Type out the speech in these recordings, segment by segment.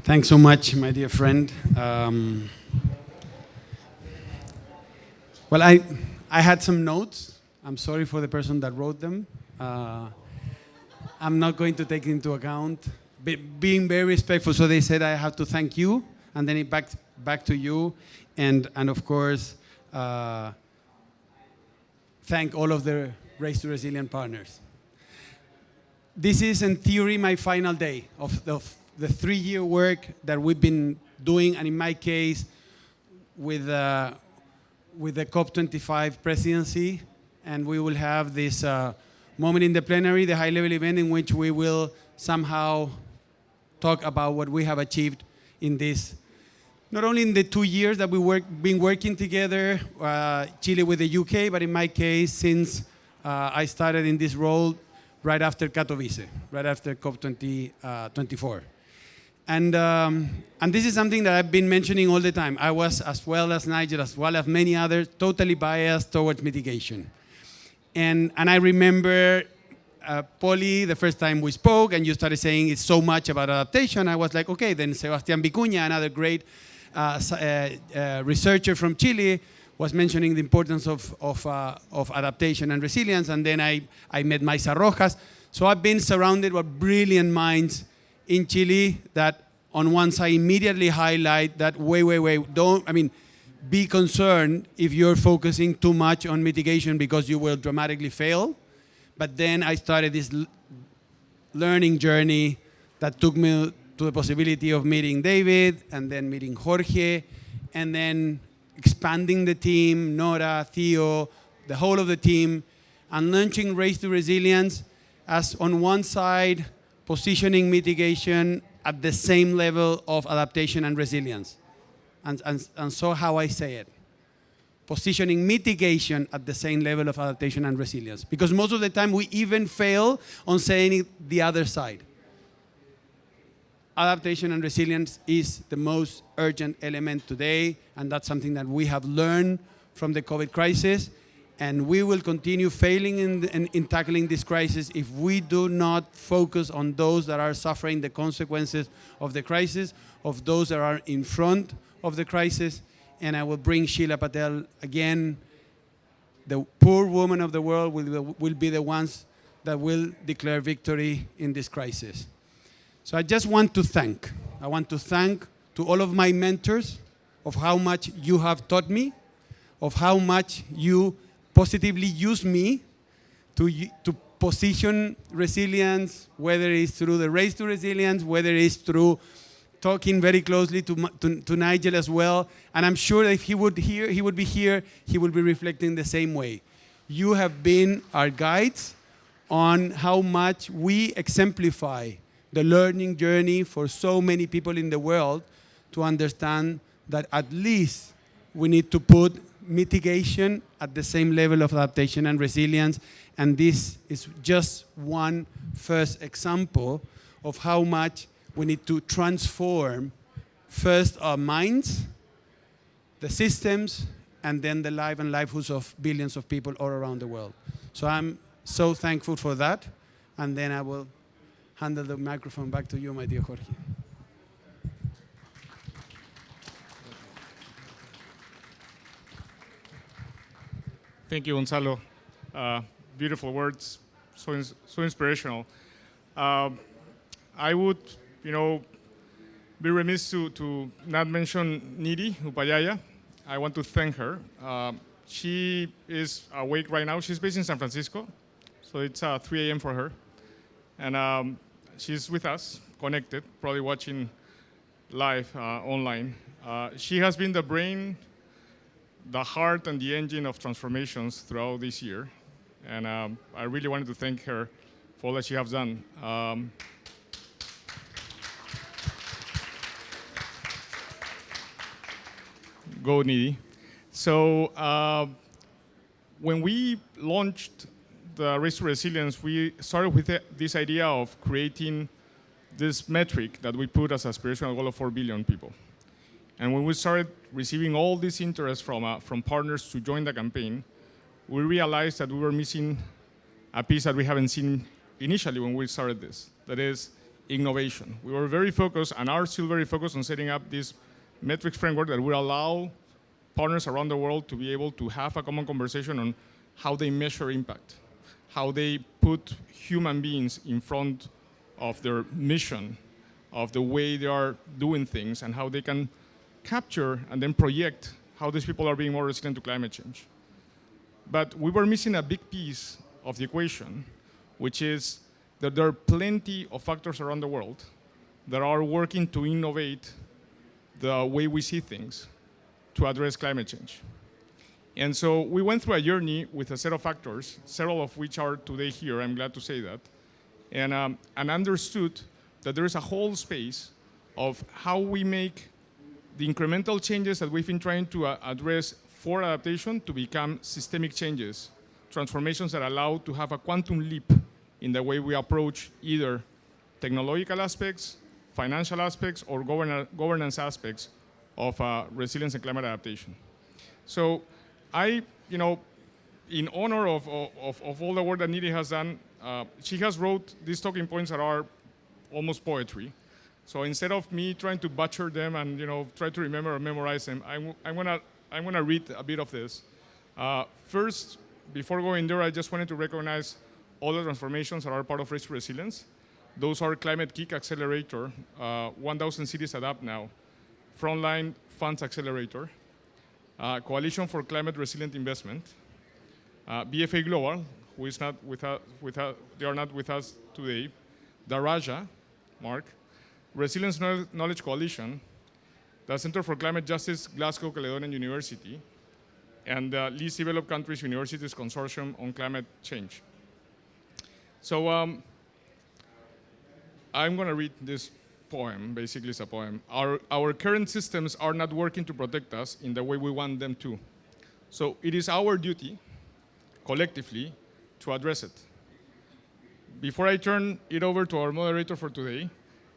Thanks so much, my dear friend. Well, I had some notes. I'm sorry for the person that wrote them. I'm not going to take into account. Being very respectful, so they said I have to thank you, and then it back to you, and of course, thank all of the Race to Resilient partners. This is, in theory, my final day of the 3-year work that we've been doing, and in my case, with the COP25 presidency, and we will have this moment in the plenary, the high-level event in which we will somehow talk about what we have achieved in this, not only in the 2 years that we've been working together, Chile with the UK, but in my case, since I started in this role right after Katowice, right after COP24. And this is something that I've been mentioning all the time. I was, as well as Nigel, as well as many others, totally biased towards mitigation. And I remember, Poli, the first time we spoke, and you started saying it's so much about adaptation, I was like, okay, then Sebastián Vicuña, another great researcher from Chile, was mentioning the importance of adaptation and resilience, and then I met Maisa Rojas. So I've been surrounded by brilliant minds in Chile that on one side immediately highlight that be concerned if you're focusing too much on mitigation because you will dramatically fail. But then I started this learning journey that took me to the possibility of meeting David, and then meeting Jorge, and then expanding the team, Nora, Theo, the whole of the team, and launching Race to Resilience as, on one side, positioning mitigation at the same level of adaptation and resilience. And so how I say it. Positioning mitigation at the same level of adaptation and resilience. Because most of the time we even fail on saying it the other side. Adaptation and resilience is the most urgent element today, and that's something that we have learned from the COVID crisis, and we will continue failing in tackling this crisis if we do not focus on those that are suffering the consequences of the crisis, of those that are in front of the crisis. And I will bring Sheila Patel again. The poor women of the world will be the ones that will declare victory in this crisis. So I just want to thank. I want to thank to all of my mentors of how much you have taught me, of how much you positively use me to position resilience, whether it's through the Race to Resilience, whether it's through talking very closely to Nigel as well. And I'm sure that if he would be here, he would be reflecting the same way. You have been our guides on how much we exemplify the learning journey for so many people in the world to understand that at least we need to put mitigation at the same level of adaptation and resilience. And this is just one first example of how much we need to transform first our minds, the systems, and then the life and livelihoods of billions of people all around the world. So I'm so thankful for that. And then I will handle the microphone back to you, my dear Jorge. Thank you, Gonzalo. Beautiful words, so inspirational. I would, be remiss to not mention Nidhi Upayaya. I want to thank her. She is awake right now. She's based in San Francisco, so it's 3 a.m. for her. And she's with us, connected, probably watching live online. She has been the brain, the heart, and the engine of transformations throughout this year. And I really wanted to thank her for all that she has done. Go, Nidhi. So when we launched the Race to Resilience, we started with this idea of creating this metric that we put as an aspirational goal of 4 billion people. And when we started receiving all this interest from partners to join the campaign, we realized that we were missing a piece that we haven't seen initially when we started this. That is, innovation. We were very focused and are still very focused on setting up this metrics framework that will allow partners around the world to be able to have a common conversation on how they measure impact, how they put human beings in front of their mission, of the way they are doing things, and how they can capture and then project how these people are being more resilient to climate change. But we were missing a big piece of the equation, which is that there are plenty of factors around the world that are working to innovate the way we see things to address climate change. And so we went through a journey with a set of factors, several of which are today here, I'm glad to say that, and understood that there is a whole space of how we make the incremental changes that we've been trying to address for adaptation to become systemic changes, transformations that allow to have a quantum leap in the way we approach either technological aspects, financial aspects, or governance aspects of resilience and climate adaptation. So I, in honor of all the work that Nidhi has done, she has wrote these talking points that are almost poetry. So instead of me trying to butcher them and try to remember or memorize them, I'm gonna read a bit of this. First, before going there, I just wanted to recognize all the transformations that are part of Race to Resilience. Those are Climate Kick Accelerator, 1,000 Cities Adapt Now, Frontline Funds Accelerator, Coalition for Climate Resilient Investment, BFA Global, who is not with us, they are not with us today, Daraja, Mark, Resilience Knowledge Coalition, the Center for Climate Justice, Glasgow Caledonian University, and the Least Developed Countries Universities Consortium on Climate Change. So I'm going to read this poem. Basically, it's a poem. Our current systems are not working to protect us in the way we want them to. So it is our duty, collectively, to address it. Before I turn it over to our moderator for today,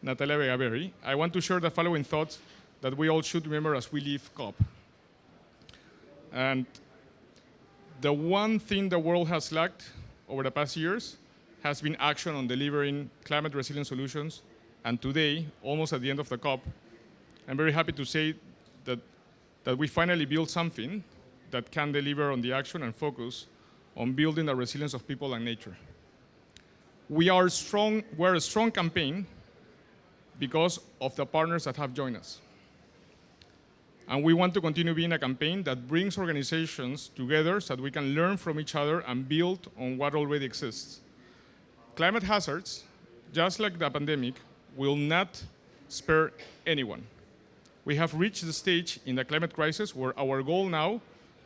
Natalia Vega-Berry, I want to share the following thoughts that we all should remember as we leave COP. And the one thing the world has lacked over the past years has been action on delivering climate resilient solutions. And today, almost at the end of the COP, I'm very happy to say that we finally built something that can deliver on the action and focus on building the resilience of people and nature. We're a strong campaign because of the partners that have joined us. And we want to continue being a campaign that brings organizations together so that we can learn from each other and build on what already exists. Climate hazards, just like the pandemic, will not spare anyone. We have reached the stage in the climate crisis where our goal now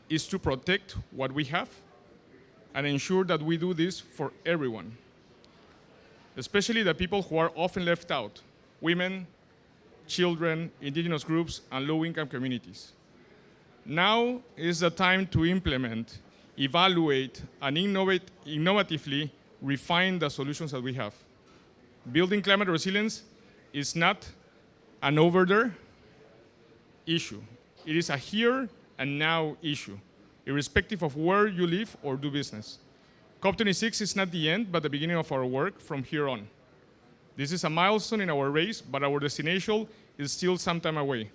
is to protect what we have and ensure that we do this for everyone, especially the people who are often left out, women, children, indigenous groups, and low-income communities. Now is the time to implement, evaluate, and innovatively refine the solutions that we have. Building climate resilience is not an over there issue. It is a here and now issue, irrespective of where you live or do business. COP26 is not the end, but the beginning of our work from here on. This is a milestone in our race, but our destination is still some time away.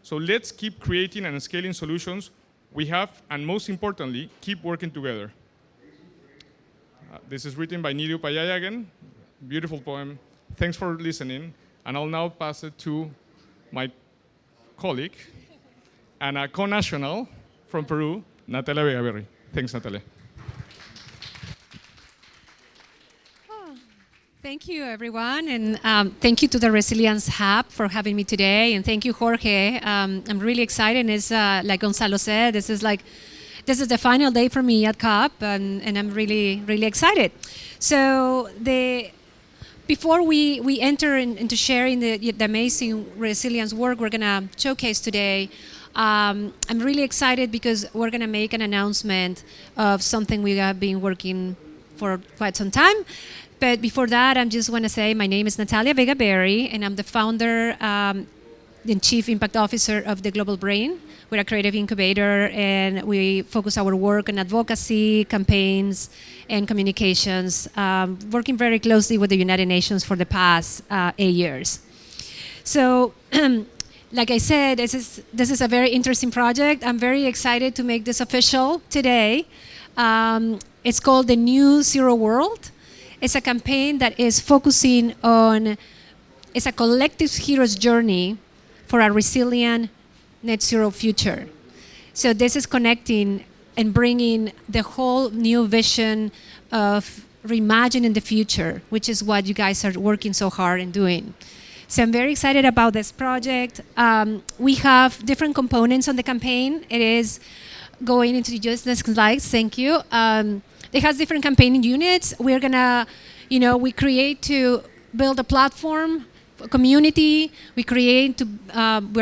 So let's keep creating and scaling solutions we have, and most importantly, keep working together. This is written by Nidhi Upayaya again. Beautiful poem. Thanks for listening. And I'll now pass it to my colleague and a co-national from Peru, Natalia Vega-Berry. Thanks, Natalia. Thank you, everyone, and thank you to the Resilience Hub for having me today, and thank you, Jorge. I'm really excited. It's like Gonzalo said, this is the final day for me at COP, and I'm really, really excited. So before we enter into sharing the amazing resilience work we're gonna showcase today, I'm really excited because we're gonna make an announcement of something we have been working for quite some time. But before that, I just want to say my name is Natalia Vega-Berry, and I'm the founder the Chief Impact Officer of the Global Brain. We're a creative incubator, and we focus our work on advocacy, campaigns, and communications, working very closely with the United Nations for the past 8 years. So, like I said, this is a very interesting project. I'm very excited to make this official today. It's called the New Zero World. It's a campaign that is focusing on, it's a collective hero's journey for a resilient net zero future. So this is connecting and bringing the whole new vision of reimagining the future, which is what you guys are working so hard in doing. So I'm very excited about this project. We have different components on the campaign. It is going into just the slides, thank you. It has different campaigning units. We're gonna, we create to build a platform, a community. We're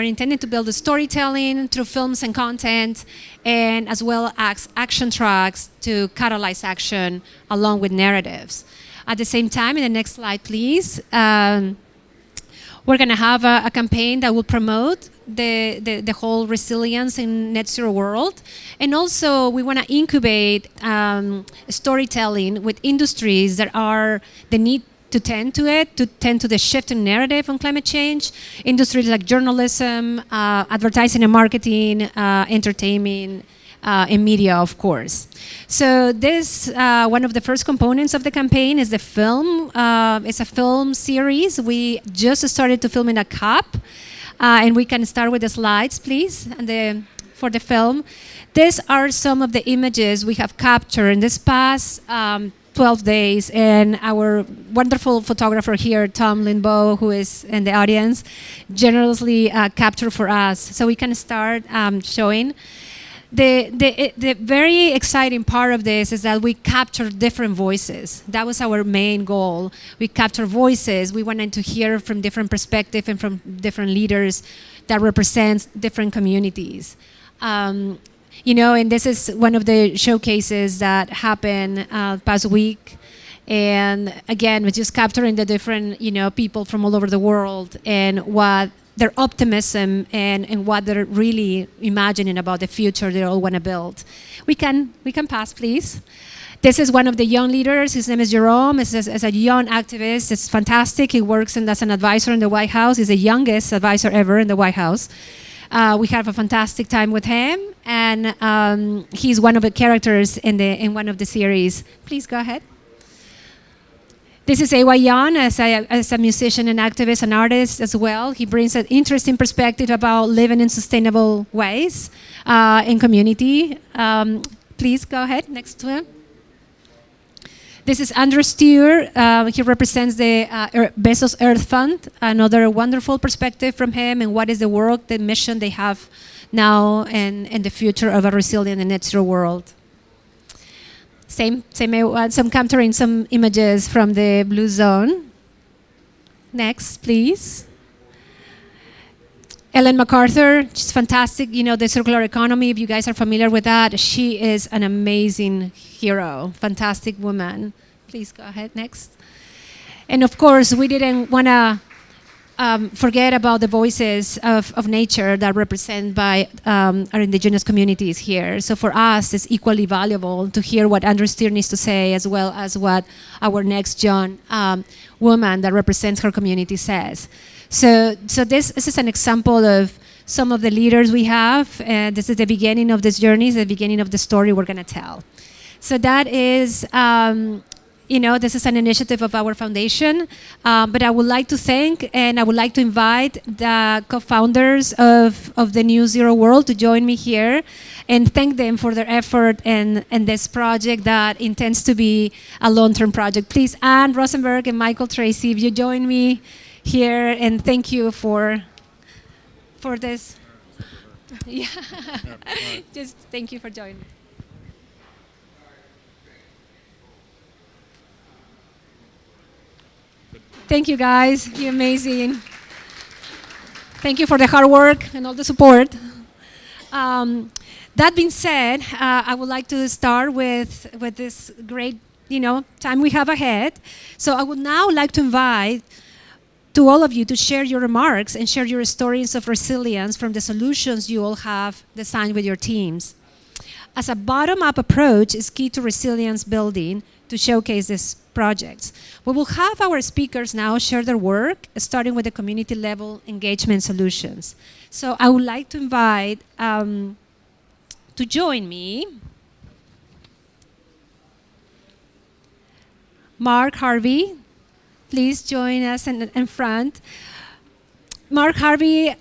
intending to build the storytelling through films and content, and as well as action tracks to catalyze action along with narratives. At the same time, in the next slide, please, we're gonna have a campaign that will promote the whole resilience in net zero world. And also we want to incubate storytelling with industries that are the need to tend to the shift in narrative on climate change. Industries like journalism, advertising and marketing, entertainment, and media, of course. So this, one of the first components of the campaign is the film. It's a film series. We just started to film in a cup. And we can start with the slides, please, and for the film. These are some of the images we have captured in this past 12 days, and our wonderful photographer here, Tom Limbaugh, who is in the audience, generously captured for us. So we can start showing. The very exciting part of this is that we capture different voices. That was our main goal. We capture voices. We wanted to hear from different perspectives and from different leaders that represent different communities. And this is one of the showcases that happened past week. And again, we're just capturing the different, people from all over the world and what their optimism and what they're really imagining about the future they all want to build. We can pass, please. This is one of the young leaders. His name is Jerome. He's a young activist. It's fantastic. He works as an advisor in the White House. He's the youngest advisor ever in the White House. We have a fantastic time with him, and he's one of the characters in one of the series. Please go ahead. This is Ewa Yan as a musician and activist and artist as well. He brings an interesting perspective about living in sustainable ways in community. Please go ahead, next to him. This is Andrew Stewart. He represents the Bezos Earth Fund, another wonderful perspective from him and what is the work, the mission they have now and the future of a resilient and net zero world. Same some capturing some images from the Blue Zone. Next, please. Ellen MacArthur, she's fantastic. The circular economy, if you guys are familiar with that, she is an amazing hero, fantastic woman. Please go ahead, next. And of course, we didn't want to forget about the voices of nature that represent by our indigenous communities here. So for us, it's equally valuable to hear what Andrew Steer needs to say, as well as what our next young woman that represents her community says. So this is an example of some of the leaders we have, and this is the beginning of this journey, the beginning of the story we're going to tell. So that is, this is an initiative of our foundation, but I would like to thank and I would like to invite the co-founders of the New Zero World to join me here and thank them for their effort and this project that intends to be a long-term project. Please, Anne Rosenberg and Michael Tracy, if you join me here, and thank you for this. Yeah, just thank you for joining. Thank you, guys. You're amazing. Thank you for the hard work and all the support. That being said, I would like to start with this great, time we have ahead. So I would now like to invite to all of you to share your remarks and share your stories of resilience from the solutions you all have designed with your teams. As a bottom-up approach is key to resilience building to showcase these projects. We will have our speakers now share their work, starting with the community level engagement solutions. So I would like to invite to join me Mark Harvey. Please join us in front. Mark Harvey,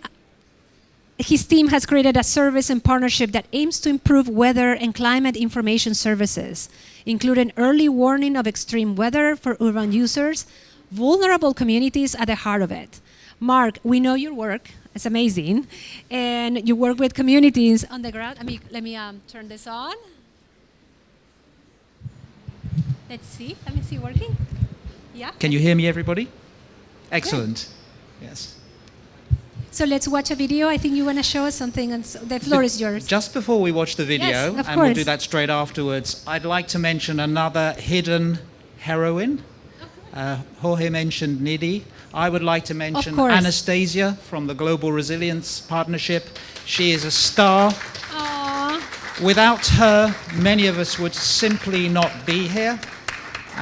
his team has created a service and partnership that aims to improve weather and climate information services, including early warning of extreme weather for urban users, vulnerable communities at the heart of it. Mark, we know your work. It's amazing. And you work with communities on the ground. Let me turn this on. Let's see. Let me see working. Yeah. Can you hear me, everybody? Excellent. Yes. So let's watch a video. I think you want to show us something, and so the floor is yours. Just before we watch the video, Yes, of and we'll do course. that straight afterwards, I'd like to mention another hidden heroine. Jorge mentioned Nidhi. I would like to mention course. Anastasia from the Global Resilience Partnership. She is a star. Aww. Without her, many of us would simply not be here.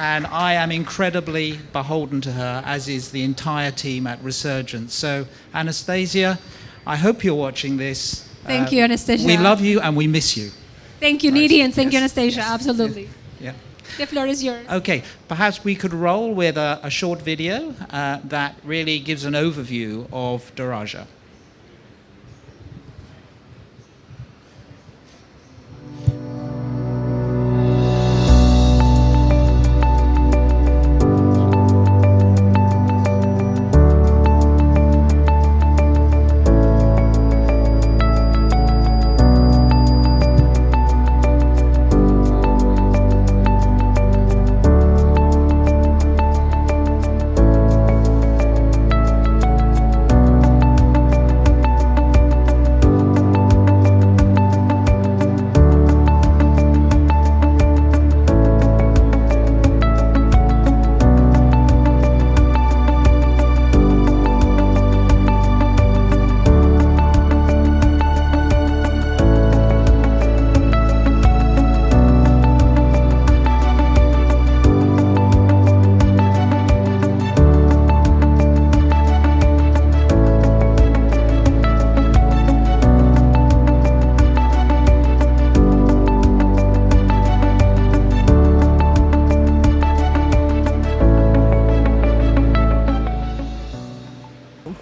And I am incredibly beholden to her, as is the entire team at Resurgence. So, Anastasia, I hope you're watching this. Thank you, Anastasia. We love you and we miss you. Thank you, Right. Nidhi, and thank you, Yes, Anastasia. yes, Absolutely. Yeah. The floor is yours. Okay, perhaps we could roll with a short video that really gives an overview of Daraja.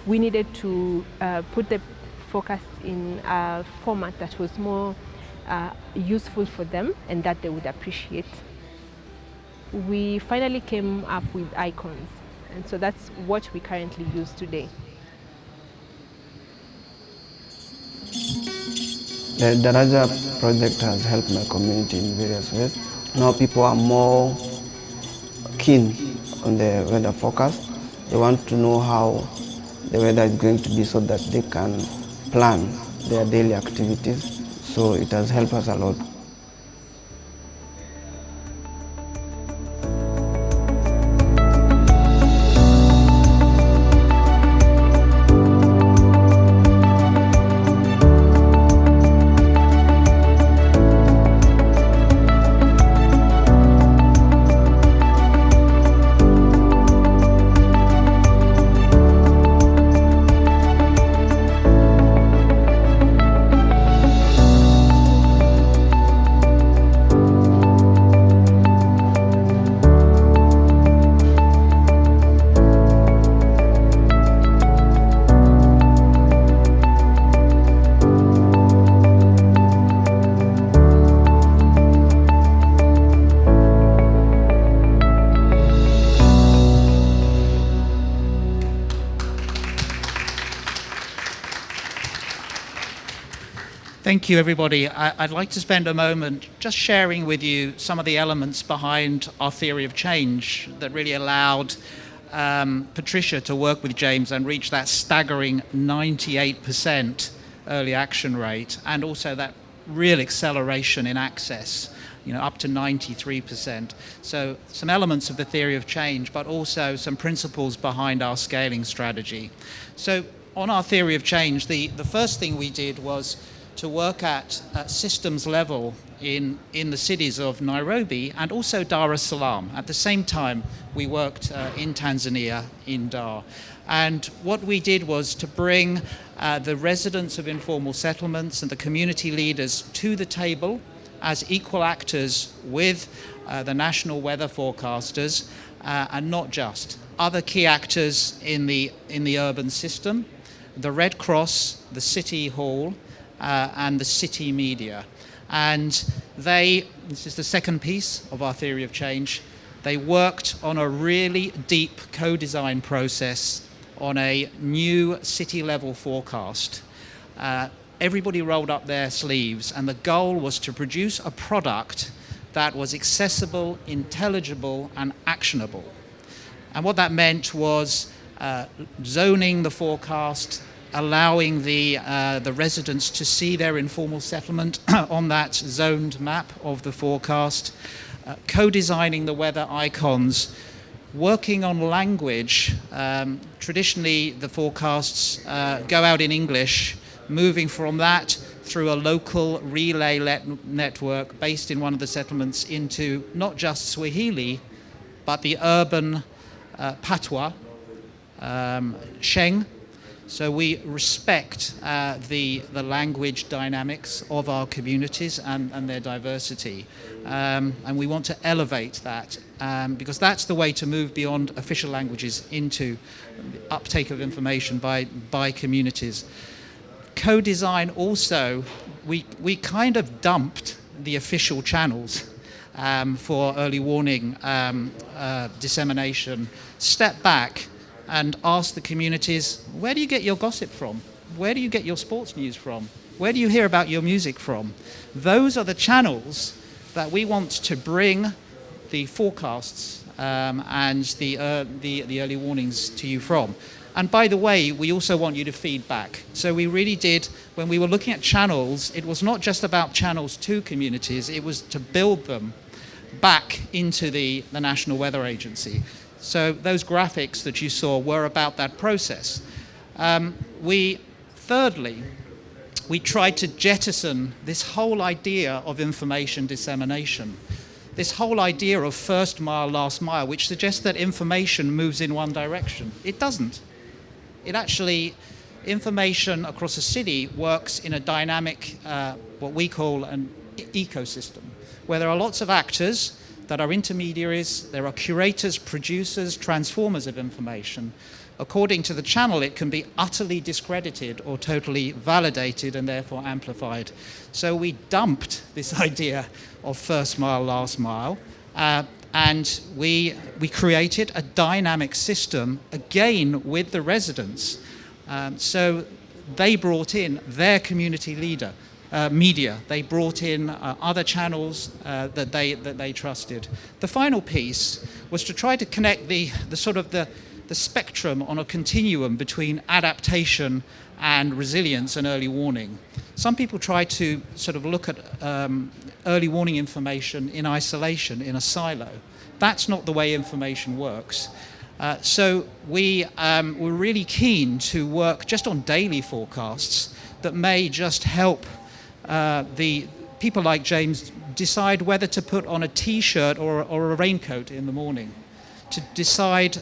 We needed to put the focus in a format that was more useful for them and that they would appreciate. We finally came up with icons, and so that's what we currently use today. The Daraja project has helped my community in various ways. Now people are more keen on the weather forecast. They want to know how the weather is going to be so that they can plan their daily activities. So it has helped us a lot. Thank you, everybody. I'd like to spend a moment just sharing with you some of the elements behind our theory of change that really allowed Patricia to work with James and reach that staggering 98% early action rate, and also that real acceleration in access. up to 93%. So some elements of the theory of change, but also some principles behind our scaling strategy. So on our theory of change, the first thing we did was to work at systems level in the cities of Nairobi and also Dar es Salaam. At the same time, we worked in Tanzania, in Dar. And what we did was to bring the residents of informal settlements and the community leaders to the table as equal actors with the national weather forecasters, and not just. Other key actors in the urban system, the Red Cross, the City Hall, and the city media. And this is the second piece of our theory of change, they worked on a really deep co-design process on a new city-level forecast. Everybody rolled up their sleeves, and the goal was to produce a product that was accessible, intelligible, and actionable. And what that meant was zoning the forecast, allowing the residents to see their informal settlement on that zoned map of the forecast, co-designing the weather icons, working on language. Traditionally, the forecasts go out in English, moving from that through a local relay network based in one of the settlements into not just Swahili, but the urban patois, Sheng. So we respect the language dynamics of our communities and their diversity. And we want to elevate that because that's the way to move beyond official languages into the uptake of information by communities. Co-design also, we kind of dumped the official channels for early warning dissemination, step back and ask the communities, where do you get your gossip from? Where do you get your sports news from? Where do you hear about your music from? Those are the channels that we want to bring the forecasts and the early warnings to you from. And by the way, we also want you to feed back. So we really did, when we were looking at channels, it was not just about channels to communities, it was to build them back into the National Weather Agency. So those graphics that you saw were about that process. Thirdly, we tried to jettison this whole idea of information dissemination, this whole idea of first mile, last mile, which suggests that information moves in one direction. It doesn't. It actually, information across a city works in a dynamic, what we call an ecosystem, where there are lots of actors that are intermediaries, there are curators, producers, transformers of information. According to the channel, it can be utterly discredited or totally validated and therefore amplified. So we dumped this idea of first mile, last mile, and we created a dynamic system, again, with the residents. So they brought in their community leader, media. They brought in other channels that they trusted. The final piece was to try to connect the spectrum on a continuum between adaptation and resilience and early warning. Some people try to sort of look at early warning information in isolation, in a silo. That's not the way information works. So we were really keen to work just on daily forecasts that may just help the people like James decide whether to put on a t-shirt or a raincoat in the morning, to decide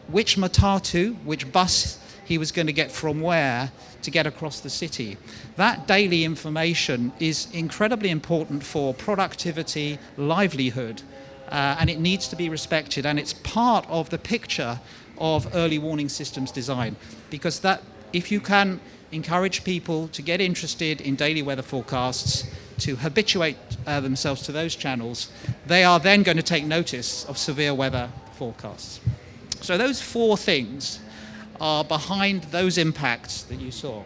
which matatu, which bus he was going to get from where to get across the city. That daily information is incredibly important for productivity, livelihood, and it needs to be respected, and it's part of the picture of early warning systems design, because that, if you can encourage people to get interested in daily weather forecasts, to habituate themselves to those channels, they are then going to take notice of severe weather forecasts. So those four things are behind those impacts that you saw.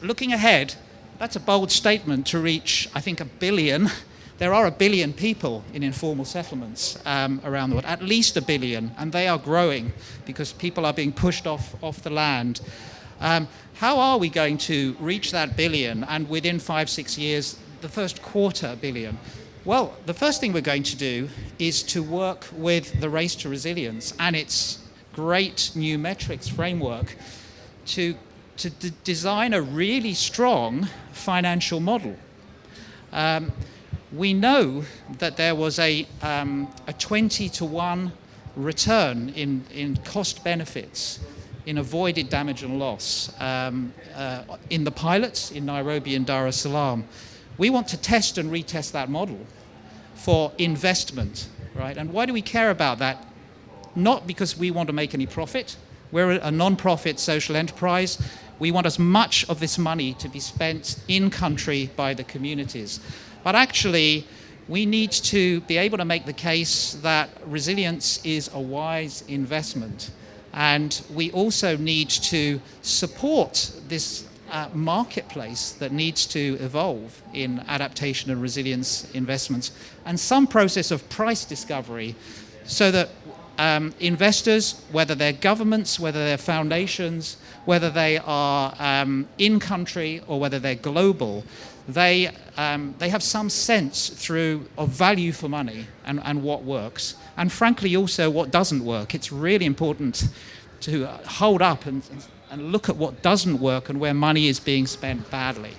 Looking ahead, that's a bold statement to reach, I think, 1 billion. There are 1 billion people in informal settlements around the world, at least 1 billion, and they are growing because people are being pushed off the land. How are we going to reach that billion, and within 5-6 years, the first 250 million? Well, the first thing we're going to do is to work with the Race to Resilience and its great new metrics framework to design a really strong financial model. We know that there was a 20-to-1 return in cost benefits, in avoided damage and loss in the pilots in Nairobi and Dar es Salaam. We want to test and retest that model for investment, right? And why do we care about that? Not because we want to make any profit. We're a non-profit social enterprise. We want as much of this money to be spent in country by the communities. But actually, we need to be able to make the case that resilience is a wise investment. And we also need to support this marketplace that needs to evolve in adaptation and resilience investments, and some process of price discovery so that investors, whether they're governments, whether they're foundations, whether they are in country or whether they're global, they have some sense of value for money and what works, and frankly also what doesn't work. It's really important to hold up and look at what doesn't work and where money is being spent badly.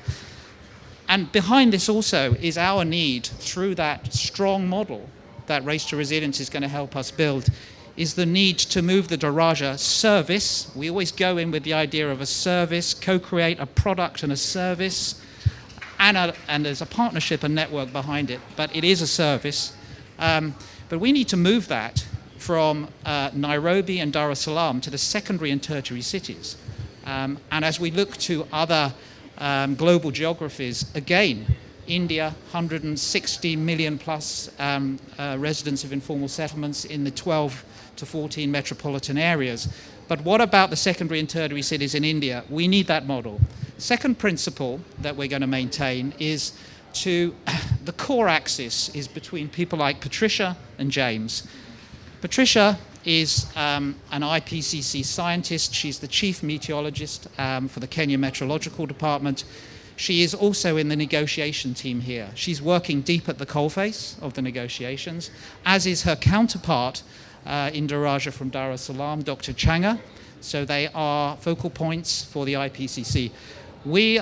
And behind this also is our need, through that strong model that Race to Resilience is going to help us build, is the need to move the Daraja service. We always go in with the idea of a service, co-create a product and a service, and there's a partnership and network behind it, but it is a service. But we need to move that from Nairobi and Dar es Salaam to the secondary and tertiary cities. And as we look to other global geographies, again, India, 160 million plus residents of informal settlements in the 12 to 14 metropolitan areas. But what about the secondary and tertiary cities in India? We need that model. Second principle that we're going to maintain is the core axis is between people like Patricia and James. Patricia is an IPCC scientist. She's the chief meteorologist for the Kenya Meteorological Department. She is also in the negotiation team here. She's working deep at the coalface of the negotiations, as is her counterpart in Daraja from Dar es Salaam, Dr. Changa. So they are focal points for the IPCC. We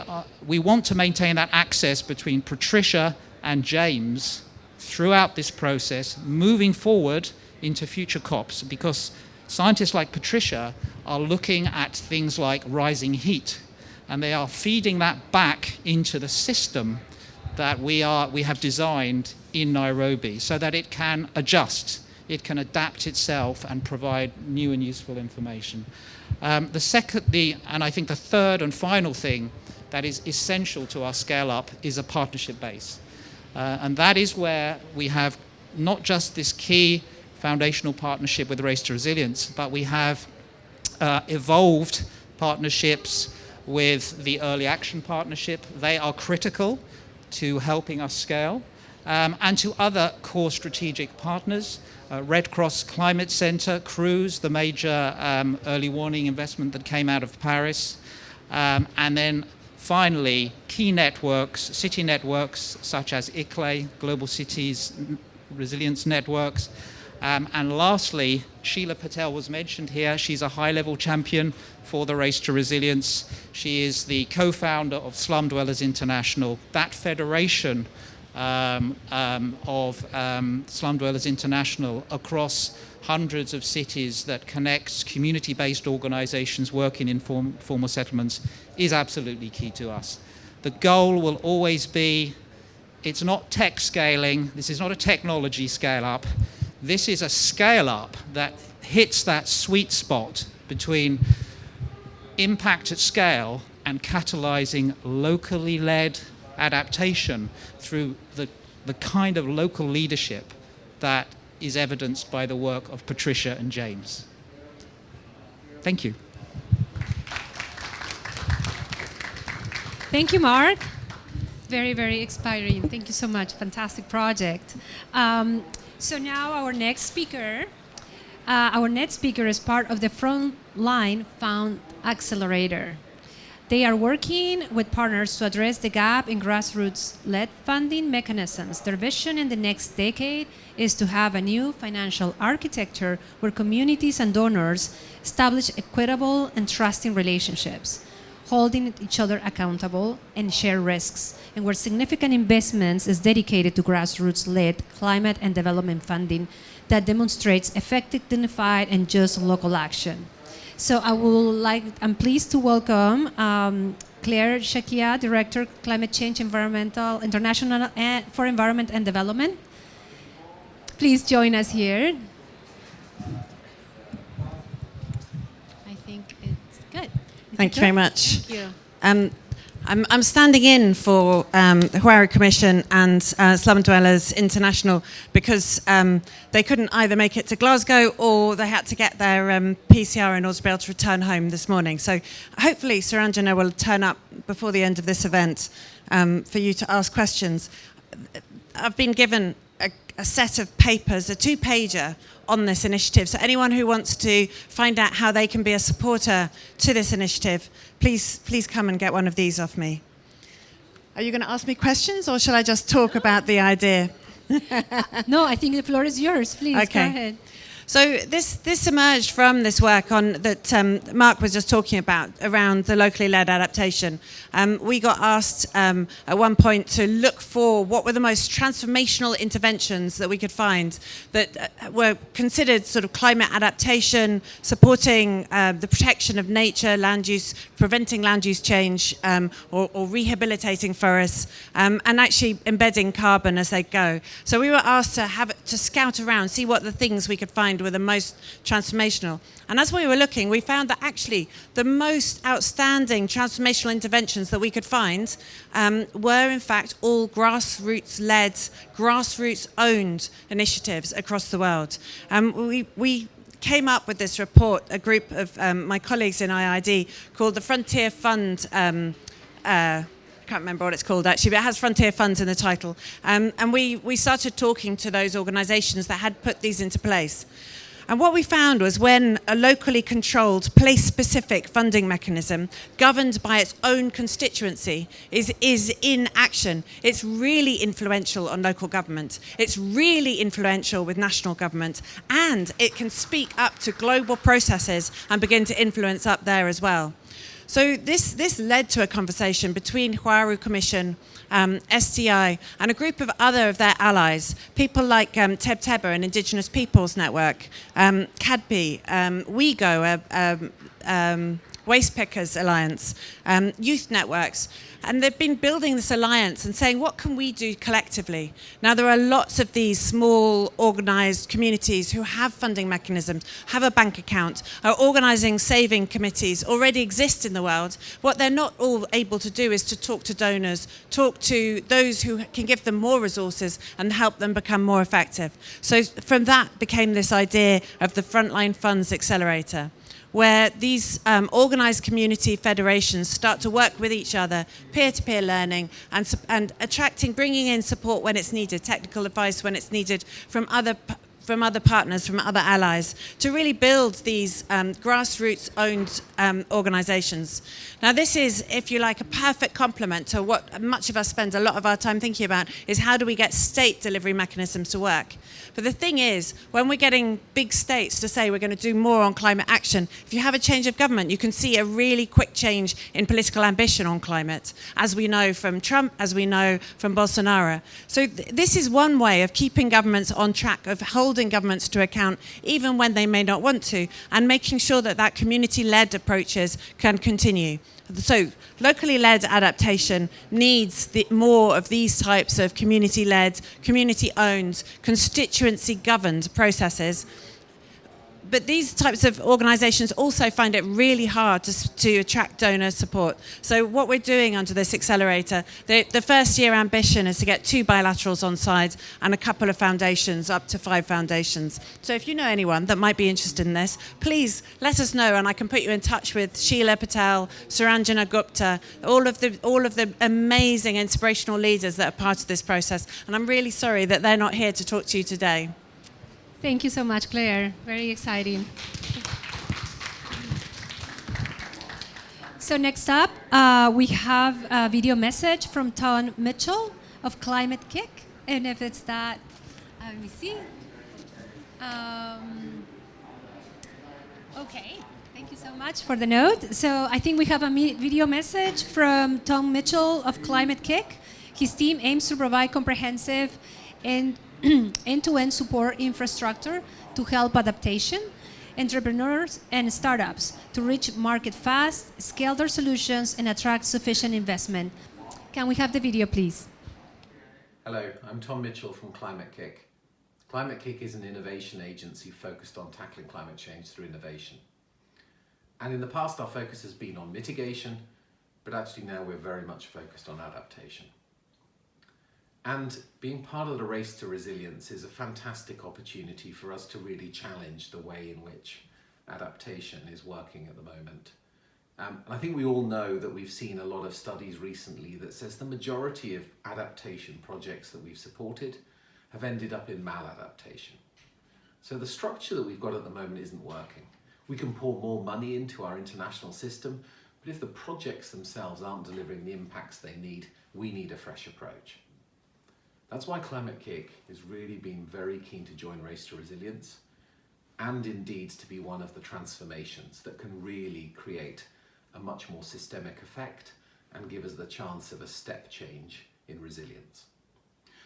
want to maintain that access between Patricia and James throughout this process, moving forward into future COPs, because scientists like Patricia are looking at things like rising heat, and they are feeding that back into the system that we have designed in Nairobi so that it can adjust, it can adapt itself and provide new and useful information. And I think the third and final thing that is essential to our scale up is a partnership base. And that is where we have not just this key foundational partnership with Race to Resilience, but we have evolved partnerships with the Early Action Partnership. They are critical to helping us scale, and to other core strategic partners, Red Cross Climate Center, Cruise, the major early warning investment that came out of Paris, and then finally key networks, city networks such as ICLE, Global Cities Resilience Networks. And lastly, Sheila Patel was mentioned here. She's a high-level champion for the Race to Resilience. She is the co-founder of Slum Dwellers International. That federation of Slum Dwellers International across hundreds of cities that connects community-based organizations working in formal settlements is absolutely key to us. The goal will always be, it's not tech scaling, this is not a technology scale-up. This is a scale-up that hits that sweet spot between impact at scale and catalyzing locally led adaptation through the kind of local leadership that is evidenced by the work of Patricia and James. Thank you. Thank you, Mark. Very, very inspiring. Thank you so much. Fantastic project. So now our next speaker is part of the Frontline Found Accelerator. They are working with partners to address the gap in grassroots-led funding mechanisms. Their vision in the next decade is to have a new financial architecture where communities and donors establish equitable and trusting relationships, holding each other accountable and share risks, and where significant investments is dedicated to grassroots-led climate and development funding that demonstrates effective, dignified, and just local action. So I'm pleased to welcome Claire Shakia, Director, Climate Change International for Environment and Development. Please join us here. I think it's good. Thank you very much. Thank you. I'm standing in for the Huari Commission and Slum Dwellers International because they couldn't either make it to Glasgow or they had to get their PCR in order to be able to return home this morning. So hopefully Suranjana will turn up before the end of this event for you to ask questions. I've been given a set of papers, a two-pager on this initiative. So anyone who wants to find out how they can be a supporter to this initiative, please come and get one of these off me. Are you going to ask me questions or shall I just talk about the idea? No, I think the floor is yours. Please, Okay. Go ahead. So this emerged from this work on that Mark was just talking about around the locally led adaptation. We got asked at one point to look for what were the most transformational interventions that we could find that were considered sort of climate adaptation, supporting the protection of nature, land use, preventing land use change, or rehabilitating forests, and actually embedding carbon as they go. So we were asked to scout around, see what the things we could find were the most transformational. And as we were looking, we found that actually the most outstanding transformational interventions that we could find were in fact all grassroots-led, grassroots-owned initiatives across the world. We came up with this report, a group of my colleagues in IID, called the Frontier Fund. I can't remember what it's called actually, but it has Frontier Funds in the title. And we started talking to those organisations that had put these into place. And what we found was when a locally controlled, place-specific funding mechanism governed by its own constituency is in action, it's really influential on local government. It's really influential with national government, and it can speak up to global processes and begin to influence up there as well. So this led to a conversation between Huari Commission, STI, and a group of other of their allies, people like Teb Teba, an Indigenous Peoples Network, CADP, WeGo, Waste Pickers Alliance, youth networks. And they've been building this alliance and saying, what can we do collectively? Now, there are lots of these small, organised communities who have funding mechanisms, have a bank account, are organising saving committees, already exist in the world. What they're not all able to do is to talk to donors, talk to those who can give them more resources and help them become more effective. So from that became this idea of the Frontline Funds Accelerator, where these organised community federations start to work with each other, peer-to-peer learning, and bringing in support when it's needed, technical advice when it's needed from other partners, from other allies, to really build these grassroots-owned organisations. Now, this is, if you like, a perfect complement to what much of us spend a lot of our time thinking about, is how do we get state delivery mechanisms to work? But the thing is, when we're getting big states to say we're going to do more on climate action, if you have a change of government, you can see a really quick change in political ambition on climate, as we know from Trump, as we know from Bolsonaro. So this is one way of keeping governments on track, of holding governments to account, even when they may not want to, and making sure that community-led approaches can continue. So locally led adaptation needs more of these types of community-led, community-owned, constituency-governed processes. But these types of organisations also find it really hard to attract donor support. So what we're doing under this accelerator, the first year ambition is to get 2 bilaterals on side and a couple of foundations, up to 5 foundations. So if you know anyone that might be interested in this, please let us know and I can put you in touch with Sheila Patel, Suranjana Gupta, all of the amazing inspirational leaders that are part of this process. And I'm really sorry that they're not here to talk to you today. Thank you so much, Claire. Very exciting. So next up, we have a video message from Tom Mitchell of Climate Kick. And if it's that, let me see. Okay, thank you so much for the note. So I think we have a video message from Tom Mitchell of Climate Kick. His team aims to provide comprehensive and end-to-end support infrastructure to help adaptation, entrepreneurs and startups to reach market fast, scale their solutions, and attract sufficient investment. Can we have the video, please? Hello, I'm Tom Mitchell from Climate Kick. Climate Kick is an innovation agency focused on tackling climate change through innovation. And in the past, our focus has been on mitigation, but actually now we're very much focused on adaptation. And being part of the race to resilience is a fantastic opportunity for us to really challenge the way in which adaptation is working at the moment. And I think we all know that we've seen a lot of studies recently that says the majority of adaptation projects that we've supported have ended up in maladaptation. So the structure that we've got at the moment isn't working. We can pour more money into our international system, but if the projects themselves aren't delivering the impacts they need, we need a fresh approach. That's why Climate Kick has really been very keen to join Race to Resilience and indeed to be one of the transformations that can really create a much more systemic effect and give us the chance of a step change in resilience.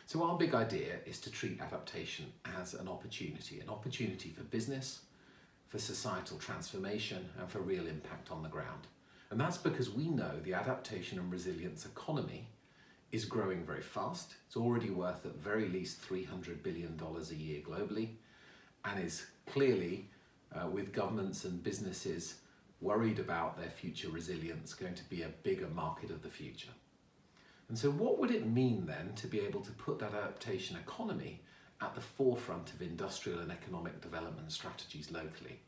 So our big idea is to treat adaptation as an opportunity for business, for societal transformation, and for real impact on the ground. And that's because we know the adaptation and resilience economy is growing very fast. It's already worth at very least $300 billion a year globally, and is clearly, with governments and businesses worried about their future resilience, going to be a bigger market of the future. And so what would it mean then to be able to put that adaptation economy at the forefront of industrial and economic development strategies locally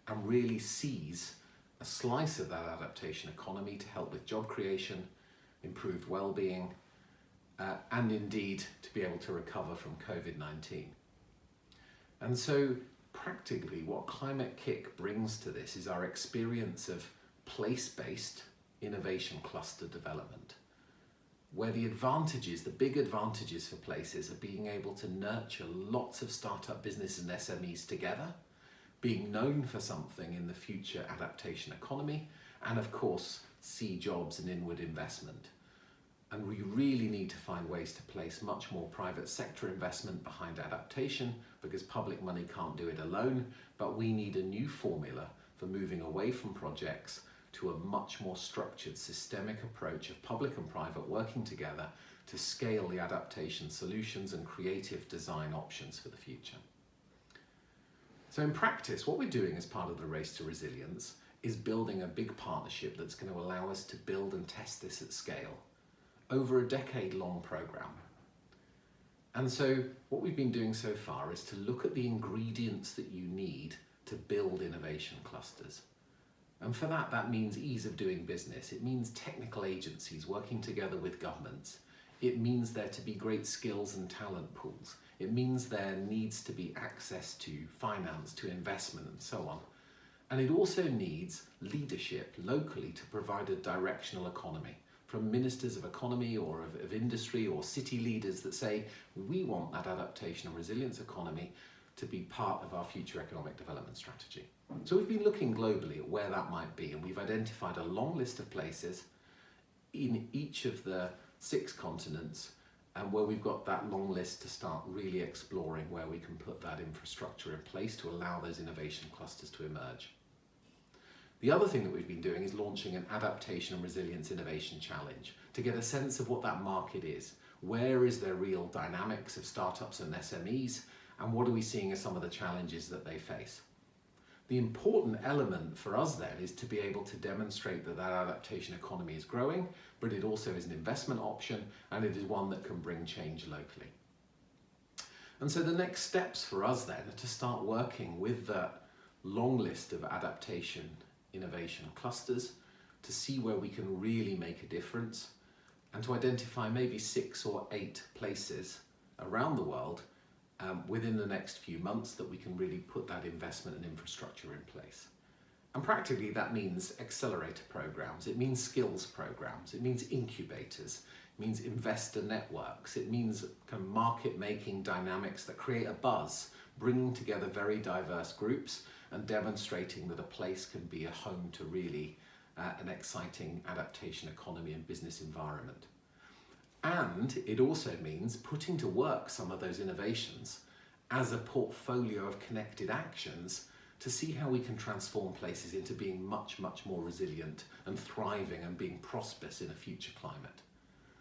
and really seize a slice of that adaptation economy to help with job creation, improved well-being, and indeed to be able to recover from COVID-19. And so practically what Climate Kick brings to this is our experience of place-based innovation cluster development, where the big advantages for places are being able to nurture lots of startup businesses and SMEs together, being known for something in the future adaptation economy, and of course, see jobs and inward investment. And we really need to find ways to place much more private sector investment behind adaptation because public money can't do it alone, but we need a new formula for moving away from projects to a much more structured systemic approach of public and private working together to scale the adaptation solutions and creative design options for the future. So in practice, what we're doing as part of the Race to Resilience is building a big partnership that's going to allow us to build and test this at scale over a decade-long program. And so what we've been doing so far is to look at the ingredients that you need to build innovation clusters. And for that means ease of doing business. It means technical agencies working together with governments. It means there to be great skills and talent pools. It means there needs to be access to finance, to investment, and so on. And it also needs leadership locally to provide a directional economy, from ministers of economy or of industry or city leaders that say, we want that adaptation and resilience economy to be part of our future economic development strategy. So we've been looking globally at where that might be, and we've identified a long list of places in each of the 6 continents, and where we've got that long list to start really exploring where we can put that infrastructure in place to allow those innovation clusters to emerge. The other thing that we've been doing is launching an Adaptation and Resilience Innovation Challenge to get a sense of what that market is. Where is there real dynamics of startups and SMEs, and what are we seeing as some of the challenges that they face? The important element for us then is to be able to demonstrate that that adaptation economy is growing, but it also is an investment option, and it is one that can bring change locally. And so the next steps for us then are to start working with that long list of adaptation innovation clusters to see where we can really make a difference, and to identify maybe 6 or 8 places around the world within the next few months that we can really put that investment and infrastructure in place. And practically that means accelerator programs, it means skills programs, it means incubators, it means investor networks, it means kind of market-making dynamics that create a buzz, bringing together very diverse groups and demonstrating that a place can be a home to really an exciting adaptation economy and business environment. And it also means putting to work some of those innovations as a portfolio of connected actions to see how we can transform places into being much, much more resilient and thriving and being prosperous in a future climate.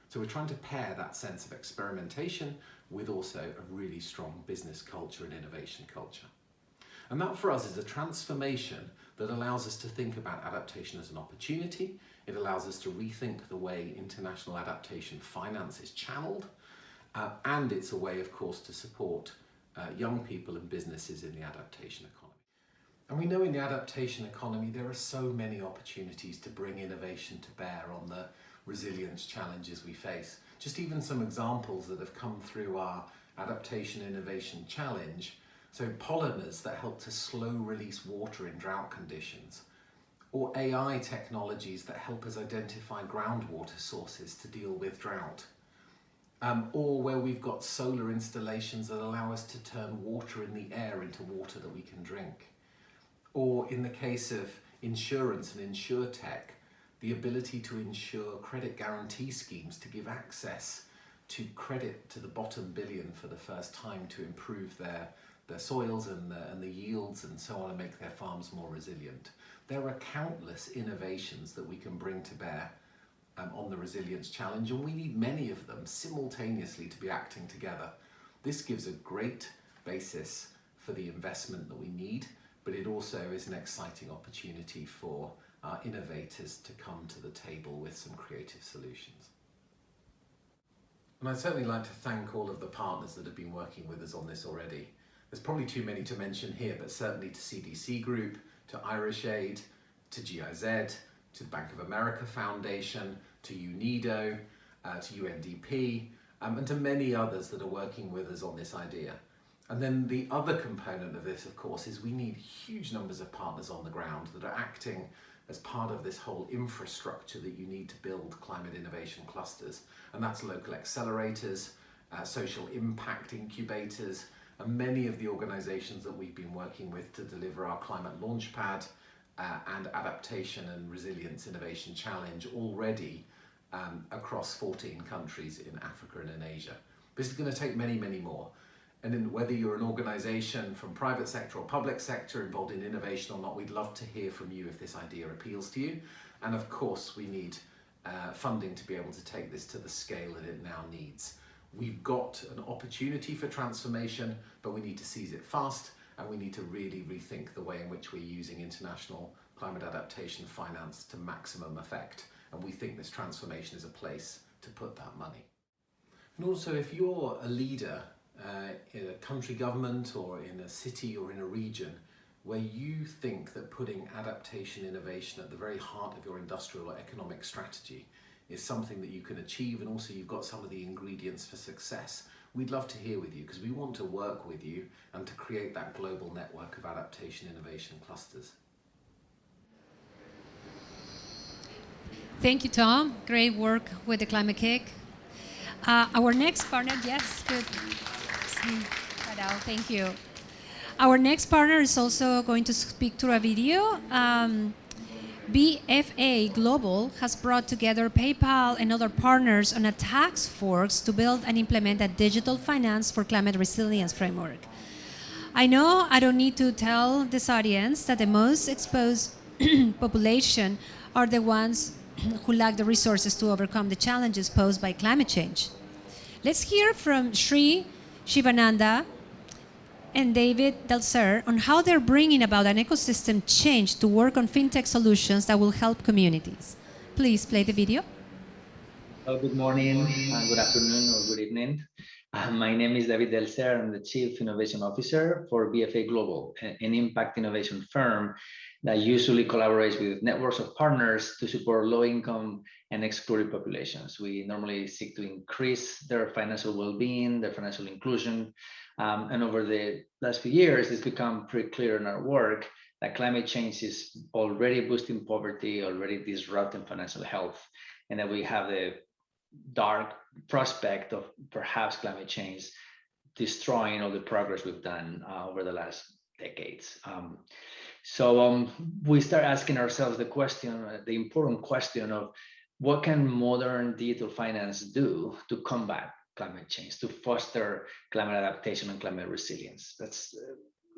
So we're trying to pair that sense of experimentation with also a really strong business culture and innovation culture. And that for us is a transformation that allows us to think about adaptation as an opportunity. It allows us to rethink the way international adaptation finance is channeled. And it's a way, of course, to support young people and businesses in the adaptation economy. And we know in the adaptation economy there are so many opportunities to bring innovation to bear on the resilience challenges we face. Just even some examples that have come through our Adaptation Innovation Challenge. So polymers that help to slow release water in drought conditions, or AI technologies that help us identify groundwater sources to deal with drought. Or where we've got solar installations that allow us to turn water in the air into water that we can drink. Or in the case of insurance and insurtech, the ability to insure credit guarantee schemes to give access to credit to the bottom billion for the first time to improve their soils and the yields and so on and make their farms more resilient. There are countless innovations that we can bring to bear on the resilience challenge, and we need many of them simultaneously to be acting together. This gives a great basis for the investment that we need, but it also is an exciting opportunity for our innovators to come to the table with some creative solutions. And I'd certainly like to thank all of the partners that have been working with us on this already. There's probably too many to mention here, but certainly to CDC Group, to Irish Aid, to GIZ, to the Bank of America Foundation, to UNIDO, to UNDP, and to many others that are working with us on this idea. And then the other component of this, of course, is we need huge numbers of partners on the ground that are acting as part of this whole infrastructure that you need to build climate innovation clusters. And that's local accelerators, social impact incubators, and many of the organizations that we've been working with to deliver our Climate Launchpad and Adaptation and Resilience Innovation Challenge already across 14 countries in Africa and in Asia. This is going to take many, many more. And whether you're an organization from private sector or public sector involved in innovation or not, we'd love to hear from you if this idea appeals to you. And of course, we need funding to be able to take this to the scale that it now needs. We've got an opportunity for transformation, but we need to seize it fast, and we need to really rethink the way in which we're using international climate adaptation finance to maximum effect. And we think this transformation is a place to put that money. And also, if you're a leader in a country government or in a city or in a region where you think that putting adaptation innovation at the very heart of your industrial or economic strategy is something that you can achieve, and also you've got some of the ingredients for success, we'd love to hear with you, because we want to work with you and to create that global network of adaptation innovation clusters. Thank you, Tom. Great work with the Climate Kick. Our next partner, yes, good. Thank you. Our next partner is also going to speak through a video. BFA Global has brought together PayPal and other partners on a task force to build and implement a digital finance for climate resilience framework. I know I don't need to tell this audience that the most exposed population are the ones who lack the resources to overcome the challenges posed by climate change. Let's hear from Sri Shivananda and David Delcer on how they're bringing about an ecosystem change to work on fintech solutions that will help communities. Please play the video. Good morning, good afternoon, or good evening. My name is David Delcer. I'm the Chief Innovation Officer for BFA Global, an impact innovation firm that usually collaborates with networks of partners to support low-income and excluded populations. We normally seek to increase their financial well-being, their financial inclusion, And over the last few years, it's become pretty clear in our work that climate change is already boosting poverty, already disrupting financial health, and that we have the dark prospect of perhaps climate change destroying all the progress we've done over the last decades. So we start asking ourselves the question, the important question of what can modern digital finance do to combat climate change, to foster climate adaptation and climate resilience? That's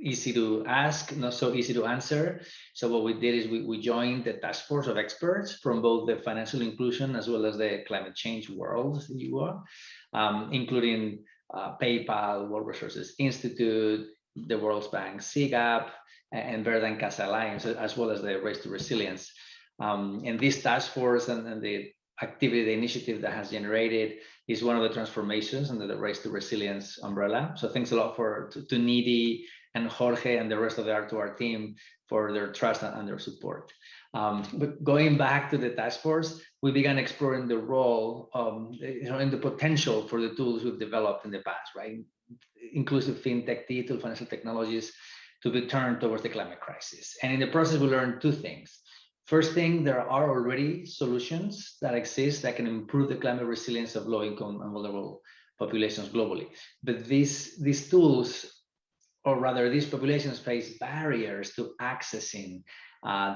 easy to ask, not so easy to answer. So what we did is we joined the task force of experts from both the financial inclusion as well as the climate change world, including PayPal, World Resources Institute, the World Bank, CGAP, and Verde and Casa Alliance, as well as the Race to Resilience. And this task force and the activity, the initiative that has generated is one of the transformations under the Race to Resilience umbrella. So thanks a lot to Nidhi and Jorge and the rest of the R2R team for their trust and their support. But going back to the task force, we began exploring the role and the potential for the tools we've developed in the past, right? Inclusive fintech, digital financial technologies to be turned towards the climate crisis. And in the process, we learned two things. First thing, there are already solutions that exist that can improve the climate resilience of low-income and vulnerable populations globally. But these tools, or rather these populations, face barriers to accessing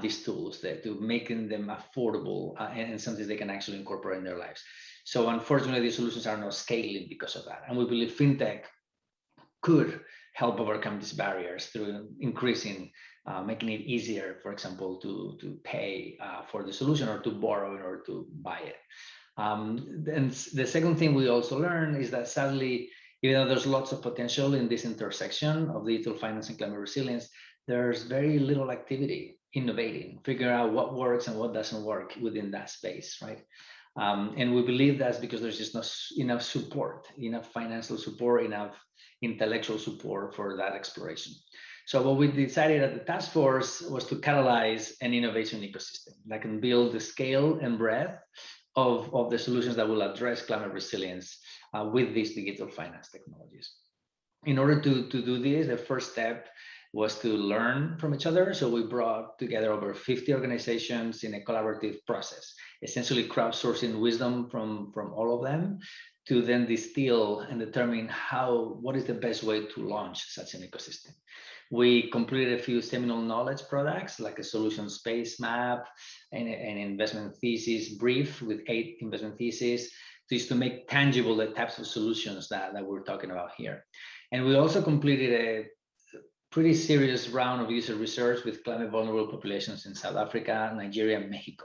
these tools, to making them affordable and something they can actually incorporate in their lives. So unfortunately, these solutions are not scaling because of that. And we believe fintech could help overcome these barriers through increasing, making it easier, for example, to pay for the solution or to borrow in order to buy it. And the second thing we also learned is that sadly, even though there's lots of potential in this intersection of digital finance and climate resilience, there's very little activity innovating, figuring out what works and what doesn't work within that space, right? And we believe that's because there's just not enough support, enough financial support, enough intellectual support for that exploration. So what we decided at the task force was to catalyze an innovation ecosystem that can build the scale and breadth of the solutions that will address climate resilience with these digital finance technologies. In order to do this, the first step was to learn from each other. So we brought together over 50 organizations in a collaborative process, essentially crowdsourcing wisdom from all of them to then distill and determine what is the best way to launch such an ecosystem. We completed a few seminal knowledge products like a solution space map and an investment thesis brief with 8 investment theses, just to make tangible the types of solutions that we're talking about here. And we also completed a pretty serious round of user research with climate vulnerable populations in South Africa, Nigeria, and Mexico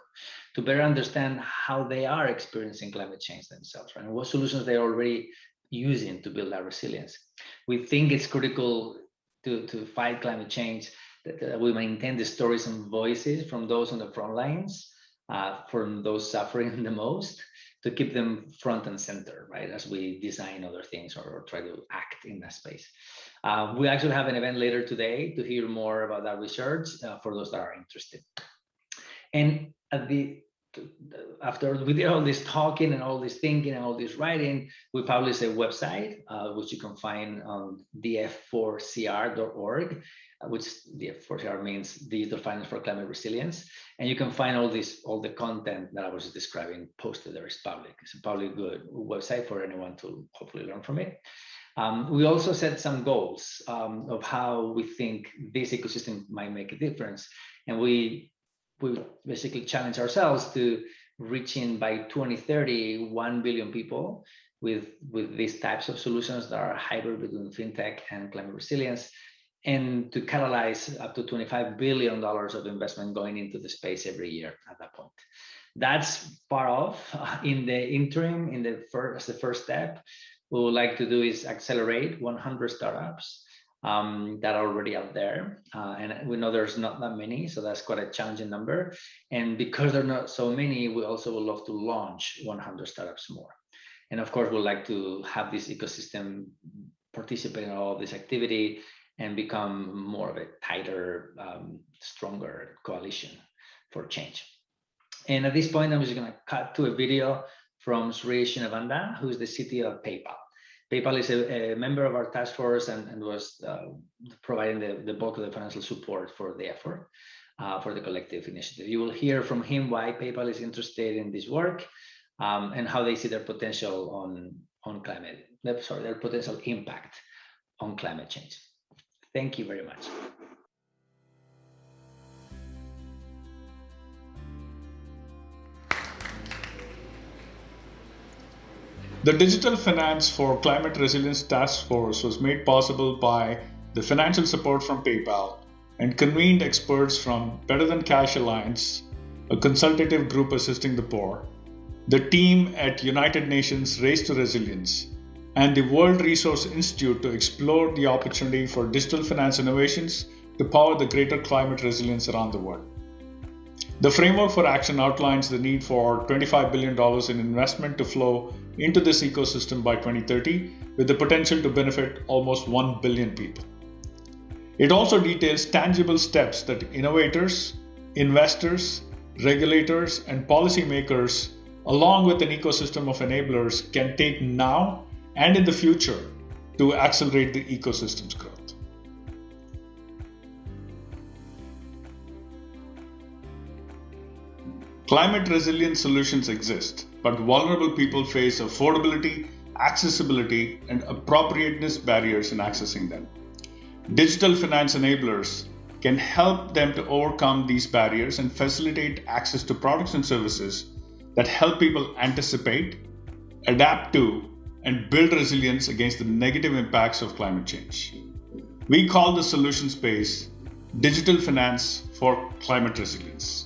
to better understand how they are experiencing climate change themselves, right? And what solutions they're already using to build that resilience. We think it's critical to fight climate change that we maintain the stories and voices from those on the front lines, from those suffering the most, to keep them front and center, right, as we design other things or try to act in that space. We actually have an event later today to hear more about that research for those that are interested. And after we did all this talking and all this thinking and all this writing, we published a website, which you can find on df4cr.org, which DF4CR means Digital Finance for Climate Resilience. And you can find all the content that I was describing posted there. Is public. It's a public good website for anyone to hopefully learn from it. We also set some goals of how we think this ecosystem might make a difference. And we basically challenge ourselves to reaching by 2030, 1 billion people with these types of solutions that are hybrid between fintech and climate resilience, and to catalyze up to $25 billion of investment going into the space every year at that point. That's far off. In the interim, as the first step, what we would like to do is accelerate 100 startups that are already out there. And we know there's not that many, so that's quite a challenging number. And because there are not so many, we also would love to launch 100 startups more. And of course, we'd like to have this ecosystem participate in all of this activity and become more of a tighter, stronger coalition for change. And at this point, I'm just going to cut to a video from Sri Shinavanda, who's the CTO of PayPal. PayPal is a member of our task force and was providing the bulk of the financial support for the effort, for the collective initiative. You will hear from him why PayPal is interested in this work and how they see their potential their potential impact on climate change. Thank you very much. The Digital Finance for Climate Resilience Task Force was made possible by the financial support from PayPal and convened experts from Better Than Cash Alliance, a consultative group assisting the poor, the team at United Nations Race to Resilience, and the World Resource Institute to explore the opportunity for digital finance innovations to power the greater climate resilience around the world. The framework for action outlines the need for $25 billion in investment to flow into this ecosystem by 2030, with the potential to benefit almost 1 billion people. It also details tangible steps that innovators, investors, regulators, and policymakers, along with an ecosystem of enablers, can take now and in the future to accelerate the ecosystem's growth. Climate resilient solutions exist, but vulnerable people face affordability, accessibility, and appropriateness barriers in accessing them. Digital finance enablers can help them to overcome these barriers and facilitate access to products and services that help people anticipate, adapt to, and build resilience against the negative impacts of climate change. We call the solution space Digital Finance for Climate Resilience.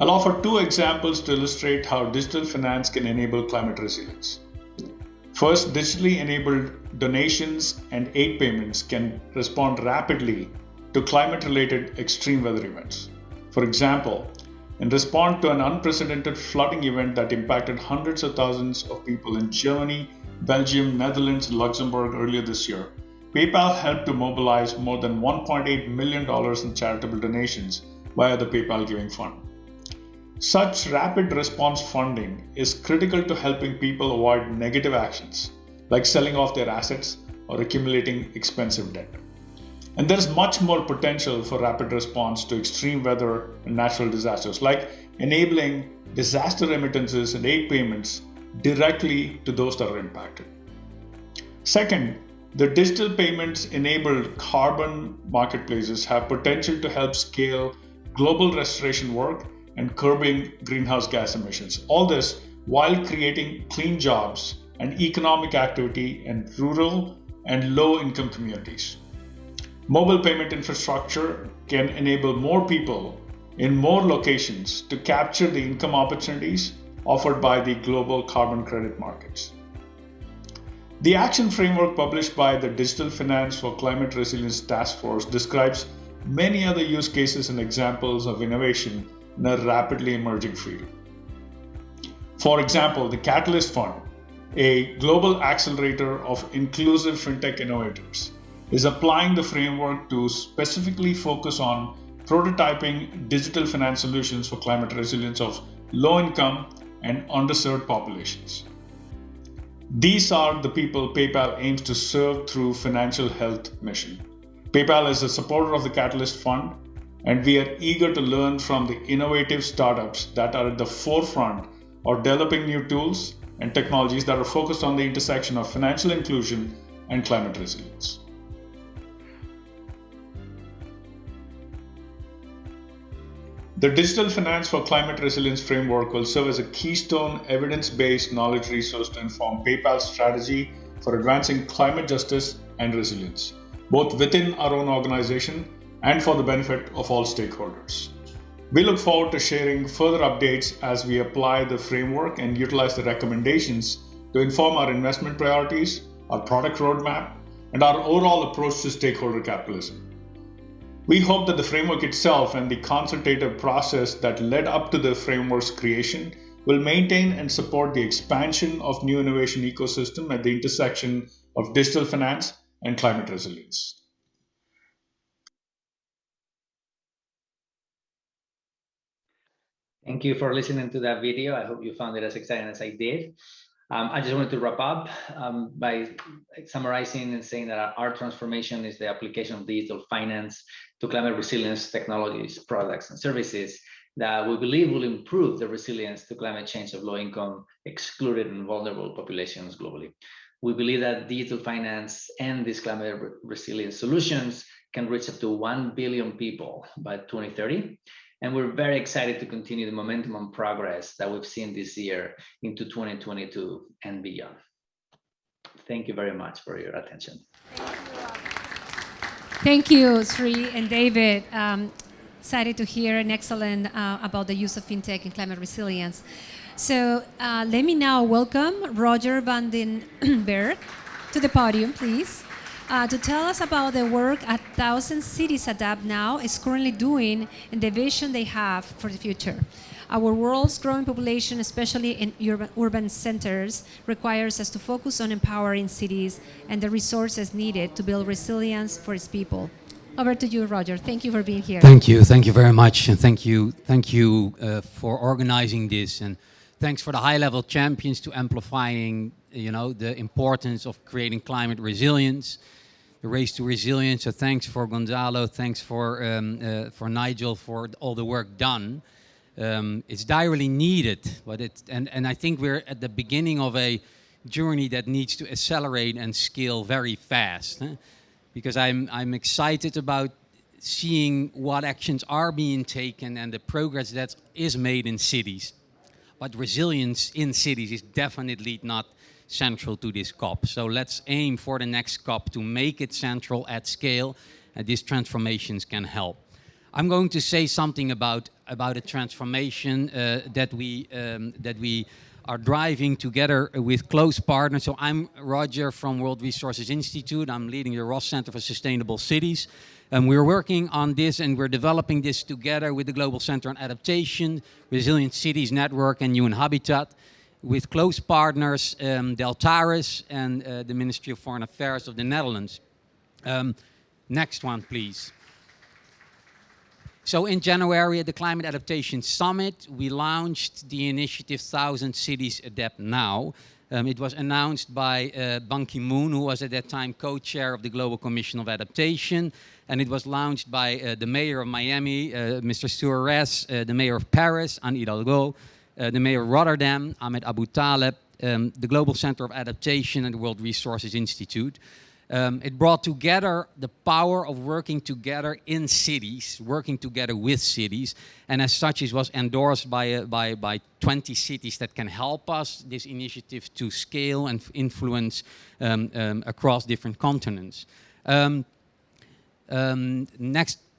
I'll offer two examples to illustrate how digital finance can enable climate resilience. First, digitally enabled donations and aid payments can respond rapidly to climate-related extreme weather events. For example, in response to an unprecedented flooding event that impacted hundreds of thousands of people in Germany, Belgium, Netherlands, and Luxembourg earlier this year, PayPal helped to mobilize more than $1.8 million in charitable donations via the PayPal Giving Fund. Such rapid response funding is critical to helping people avoid negative actions, like selling off their assets or accumulating expensive debt. And there is much more potential for rapid response to extreme weather and natural disasters, like enabling disaster remittances and aid payments directly to those that are impacted. Second, the digital payments enabled carbon marketplaces have potential to help scale global restoration work and curbing greenhouse gas emissions. All this while creating clean jobs and economic activity in rural and low-income communities. Mobile payment infrastructure can enable more people in more locations to capture the income opportunities offered by the global carbon credit markets. The action framework published by the Digital Finance for Climate Resilience Task Force describes many other use cases and examples of innovation in a rapidly emerging field. For example, the Catalyst Fund, a global accelerator of inclusive fintech innovators, is applying the framework to specifically focus on prototyping digital finance solutions for climate resilience of low-income and underserved populations. These are the people PayPal aims to serve through Financial Health Mission. PayPal is a supporter of the Catalyst Fund, and we are eager to learn from the innovative startups that are at the forefront of developing new tools and technologies that are focused on the intersection of financial inclusion and climate resilience. The Digital Finance for Climate Resilience framework will serve as a keystone evidence-based knowledge resource to inform PayPal's strategy for advancing climate justice and resilience, both within our own organization and for the benefit of all stakeholders. We look forward to sharing further updates as we apply the framework and utilize the recommendations to inform our investment priorities, our product roadmap, and our overall approach to stakeholder capitalism. We hope that the framework itself and the consultative process that led up to the framework's creation will maintain and support the expansion of new innovation ecosystem at the intersection of digital finance and climate resilience. Thank you for listening to that video. I hope you found it as exciting as I did. I just wanted to wrap up by summarizing and saying that our transformation is the application of digital finance to climate resilience technologies, products, and services that we believe will improve the resilience to climate change of low-income, excluded, and vulnerable populations globally. We believe that digital finance and these climate resilience solutions can reach up to 1 billion people by 2030. And we're very excited to continue the momentum and progress that we've seen this year into 2022 and beyond. Thank you very much for your attention. Thank you, Sri and David. Excited to hear an excellent about the use of fintech in climate resilience. So let me now welcome Roger van den Berg to the podium, please. To tell us about the work 1,000 Cities Adapt Now is currently doing and the vision they have for the future. Our world's growing population, especially in urban centers, requires us to focus on empowering cities and the resources needed to build resilience for its people. Over to you, Roger. Thank you for being here. Thank you very much, and thank you for organizing this, and thanks for the high-level champions to amplifying, the importance of creating climate resilience. The race to resilience. So thanks for Gonzalo, thanks for Nigel for all the work done. It's direly needed, but and I think we're at the beginning of a journey that needs to accelerate and scale very fast. Because I'm excited about seeing what actions are being taken and the progress that is made in cities. But resilience in cities is definitely not central to this COP. So let's aim for the next COP to make it central at scale, and these transformations can help. I'm going to say something about a transformation that we are driving together with close partners. So I'm Roger from World Resources Institute. I'm leading the Ross Center for Sustainable Cities. And we're working on this and we're developing this together with the Global Center on Adaptation, Resilient Cities Network, and UN Habitat, with close partners, Deltares and the Ministry of Foreign Affairs of the Netherlands. Next one, please. So in January at the Climate Adaptation Summit, we launched the initiative 1,000 Cities Adapt Now. It was announced by Ban Ki-moon, who was at that time co-chair of the Global Commission of Adaptation. And it was launched by the mayor of Miami, Mr. Suarez, the mayor of Paris, Anne Hidalgo, the mayor of Rotterdam, Ahmed Abu Taleb, the Global Center of Adaptation and the World Resources Institute. It brought together the power of working together in cities, working together with cities, and as such it was endorsed by 20 cities that can help us, this initiative, to scale and influence across different continents.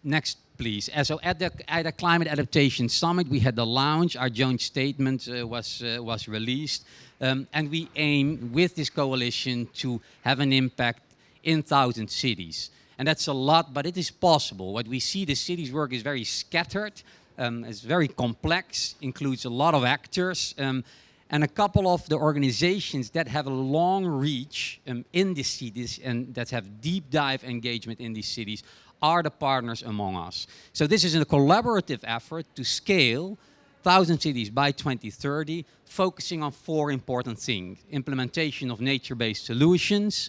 Next, please. So at the Climate Adaptation Summit, we had the launch. Our joint statement was released, and we aim with this coalition to have an impact in 1,000 cities. And that's a lot, but it is possible. What we see, the cities' work is very scattered, it's very complex, includes a lot of actors, and a couple of the organizations that have a long reach in these cities and that have deep dive engagement in these cities are the partners among us. So this is a collaborative effort to scale 1,000 cities by 2030, focusing on 4 important things: implementation of nature-based solutions,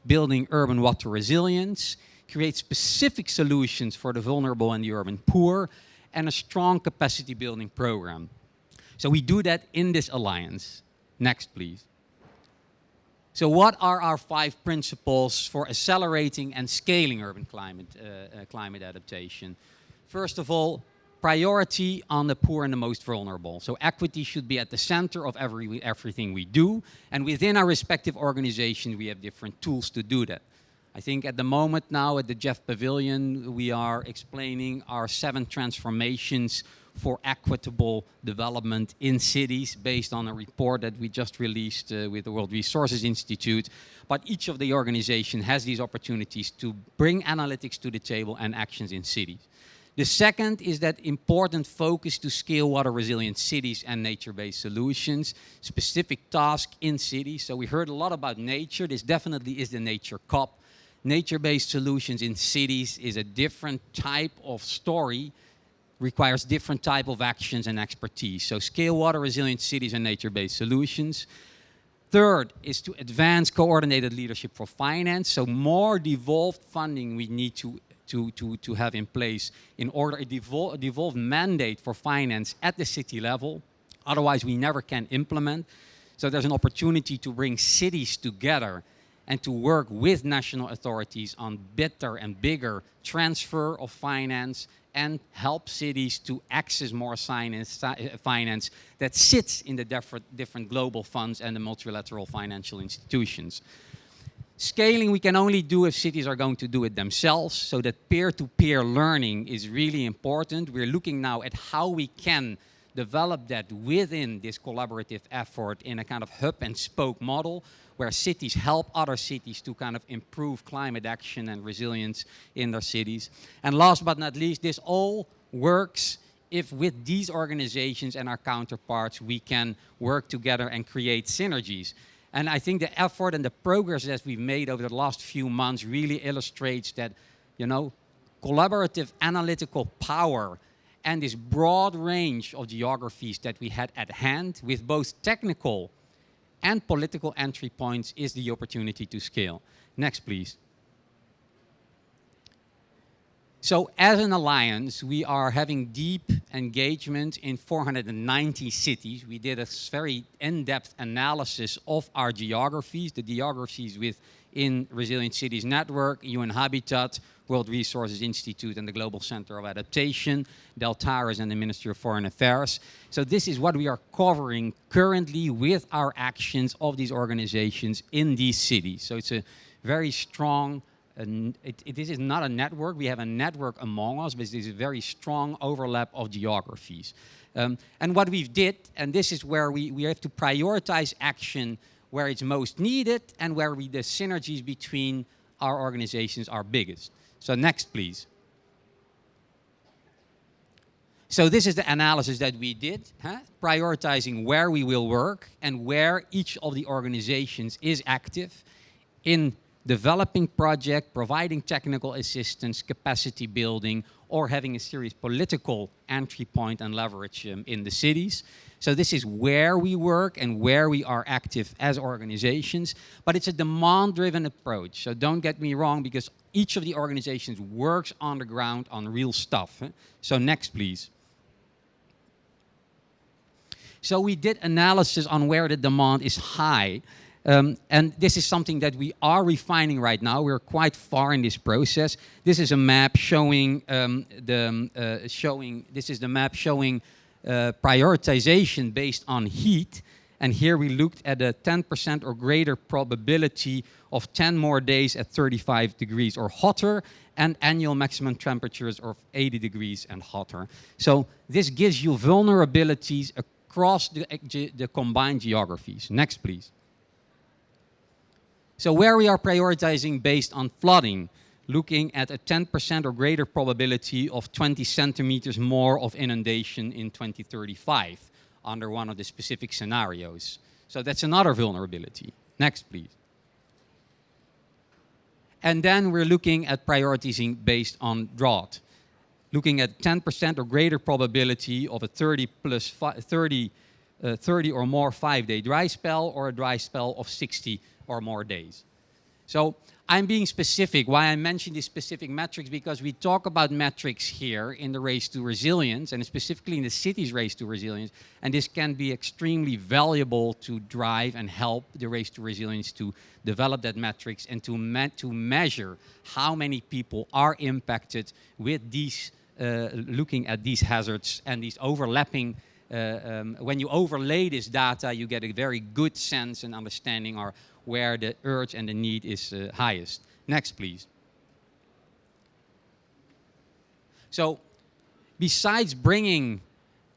building urban water resilience, create specific solutions for the vulnerable and the urban poor, and a strong capacity building program. So we do that in this alliance. Next, please. So what are our 5 principles for accelerating and scaling urban climate adaptation? First of all, priority on the poor and the most vulnerable. So equity should be at the center of everything we do. And within our respective organizations, we have different tools to do that. I think at the moment now at the Jeff Pavilion, we are explaining our 7 transformations for equitable development in cities based on a report that we just released with the World Resources Institute. But each of the organizations has these opportunities to bring analytics to the table and actions in cities. The second is that important focus to scale water resilient cities and nature-based solutions, specific tasks in cities. So we heard a lot about nature. This definitely is the Nature COP. Nature-based solutions in cities is a different type of story requires different type of actions and expertise. So scale water resilient cities and nature-based solutions. Third is to advance coordinated leadership for finance. So more devolved funding we need to have in place in order a devolved mandate for finance at the city level. Otherwise, we never can implement. So there's an opportunity to bring cities together and to work with national authorities on better and bigger transfer of finance and help cities to access more finance that sits in the different global funds and the multilateral financial institutions. Scaling we can only do if cities are going to do it themselves, so that peer-to-peer learning is really important. We're looking now at how we can develop that within this collaborative effort in a kind of hub and spoke model, where cities help other cities to kind of improve climate action and resilience in their cities. And last but not least, this all works if with these organizations and our counterparts, we can work together and create synergies. And I think the effort and the progress that we've made over the last few months really illustrates that, you know, collaborative analytical power and this broad range of geographies that we had at hand with both technical and political entry points is the opportunity to scale. Next, please. So as an alliance, we are having deep engagement in 490 cities. We did a very in-depth analysis of our geographies, the geographies within Resilient Cities Network, UN Habitat, World Resources Institute, and the Global Center of Adaptation, Deltares, and the Ministry of Foreign Affairs. So this is what we are covering currently with our actions of these organizations in these cities. So it's a very strong, this is not a network. We have a network among us, but this is a very strong overlap of geographies. And what we've did, and this is where we have to prioritize action where it's most needed and where the synergies between our organizations are biggest. So next, please. So this is the analysis that we did, prioritizing where we will work and where each of the organizations is active in developing project, providing technical assistance, capacity building, or having a serious political entry point and leverage in the cities. So this is where we work and where we are active as organizations, but it's a demand-driven approach. So don't get me wrong, because each of the organizations works on the ground on real stuff. So next, please. So we did analysis on where the demand is high. And this is something that we are refining right now. We're quite far in this process. This is a map showing prioritization based on heat. And here we looked at a 10% or greater probability of 10 more days at 35 degrees or hotter and annual maximum temperatures of 80 degrees and hotter. So this gives you vulnerabilities across the combined geographies. Next, please. So where we are prioritizing based on flooding, looking at a 10% or greater probability of 20 centimeters more of inundation in 2035 under one of the specific scenarios. So that's another vulnerability. Next, please. And then we're looking at prioritizing based on drought, looking at 10% or greater probability of a 30 or more 5-day dry spell or a dry spell of 60 or more days. So I'm being specific. Why I mention these specific metrics, because we talk about metrics here in the race to resilience, and specifically in the city's race to resilience, and this can be extremely valuable to drive and help the race to resilience to develop that metrics and to measure how many people are impacted with these, looking at these hazards and these overlapping. When you overlay this data, you get a very good sense and understanding of where the urge and the need is highest. Next, please. So, besides bringing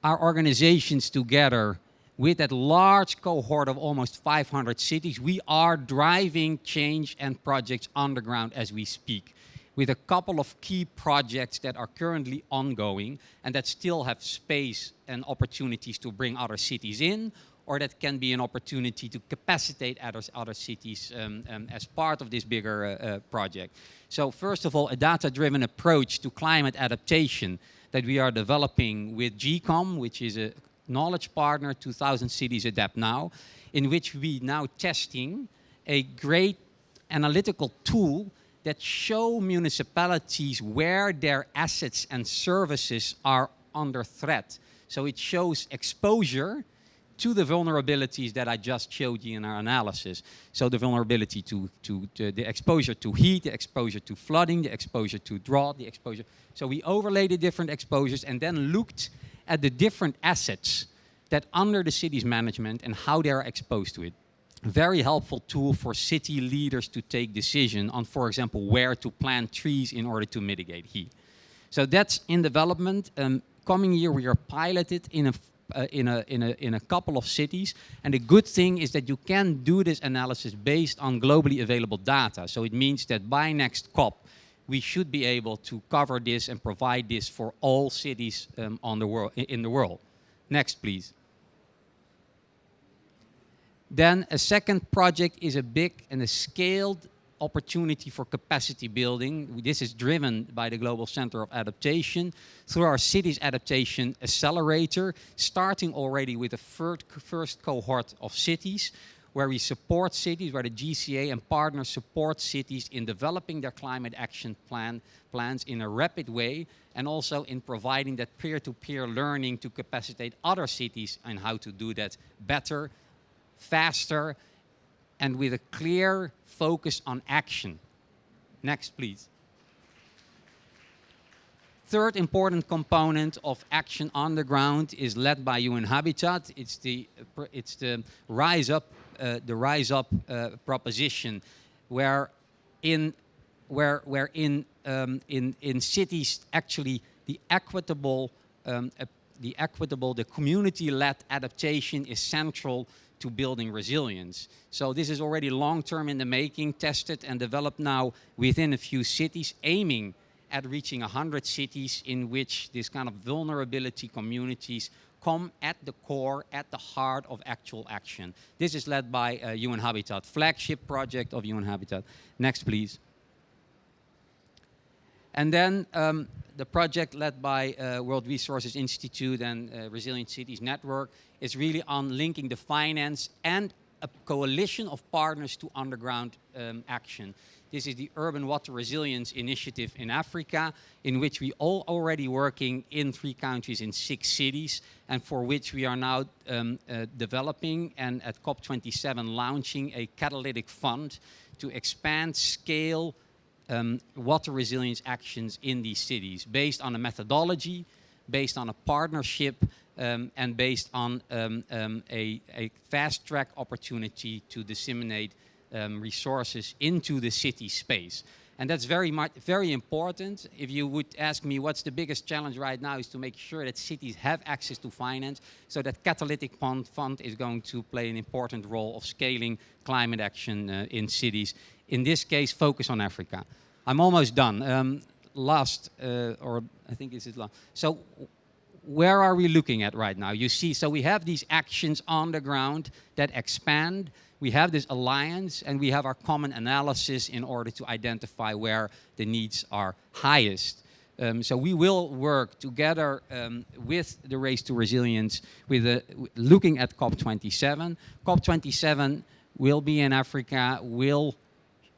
our organizations together with that large cohort of almost 500 cities, we are driving change and projects on the ground as we speak, with a couple of key projects that are currently ongoing and that still have space and opportunities to bring other cities in or that can be an opportunity to capacitate other cities as part of this bigger project. So first of all, a data-driven approach to climate adaptation that we are developing with GCOM, which is a knowledge partner, 2000 Cities Adapt Now, in which we now testing a great analytical tool that show municipalities where their assets and services are under threat. So it shows exposure to the vulnerabilities that I just showed you in our analysis. So the vulnerability to the exposure to heat, the exposure to flooding, the exposure to drought, the exposure. So we overlaid the different exposures and then looked at the different assets that under the city's management and how they are exposed to it. Very helpful tool for city leaders to take decision on, for example, where to plant trees in order to mitigate heat. So that's in development. Coming year we are piloted in a couple of cities, and the good thing is that you can do this analysis based on globally available data. So it means that by next COP we should be able to cover this and provide this for all cities in the world. Next, please. Then a second project is a big and a scaled opportunity for capacity building. This is driven by the Global Center of Adaptation through our Cities Adaptation Accelerator, starting already with the first cohort of cities, where we support cities, where the GCA and partners support cities in developing their climate action plans in a rapid way, and also in providing that peer-to-peer learning to capacitate other cities on how to do that better, faster, and with a clear focus on action. Next, please. Third important component of action on the ground is led by UN Habitat. It's the Rise Up proposition, where in cities actually the community-led adaptation is central to building resilience. So this is already long-term in the making, tested and developed now within a few cities, aiming at reaching 100 cities in which this kind of vulnerability communities come at the core, at the heart of actual action. This is led by UN Habitat, flagship project of UN Habitat. Next, please. And then the project led by World Resources Institute and Resilient Cities Network is really on linking the finance and a coalition of partners to underground action. This is the Urban Water Resilience Initiative in Africa, in which we all already working in 3 countries in 6 cities, and for which we are now developing and at COP27 launching a catalytic fund to expand scale water resilience actions in these cities, based on a methodology, based on a partnership, and based on a fast-track opportunity to disseminate resources into the city space. And that's very important. If you would ask me what's the biggest challenge right now, is to make sure that cities have access to finance, so that catalytic fund is going to play an important role of scaling climate action in cities. In this case, focus on Africa. I'm almost done. Or I think this is last. So where are we looking at right now? You see, so we have these actions on the ground that expand. We have this alliance, and we have our common analysis in order to identify where the needs are highest. So we will work together with the Race to Resilience, looking at COP27. COP27 will be in Africa, will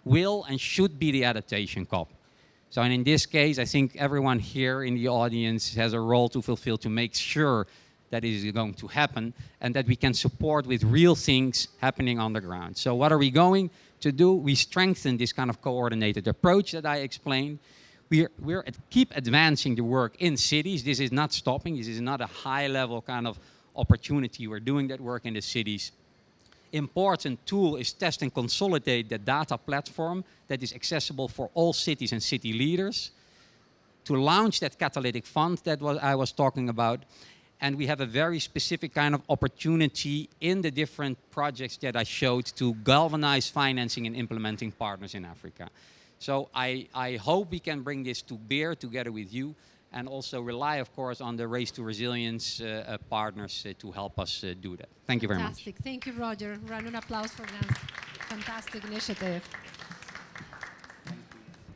and should be the adaptation COP. So, and in this case, I think everyone here in the audience has a role to fulfill to make sure that it is going to happen and that we can support with real things happening on the ground. So what are we going to do? We strengthen this kind of coordinated approach that I explained. We're keep advancing the work in cities. This is not stopping. This is not a high-level kind of opportunity. We're doing that work in the cities. Important tool is test and consolidate the data platform that is accessible for all cities and city leaders, to launch that catalytic fund that I was talking about. And we have a very specific kind of opportunity in the different projects that I showed to galvanize financing and implementing partners in Africa. So I hope we can bring this to bear together with you. and also rely, of course, on the Race to Resilience partners to help us do that. Thank you very much. Fantastic. Thank you, Roger. Round of applause for that fantastic initiative.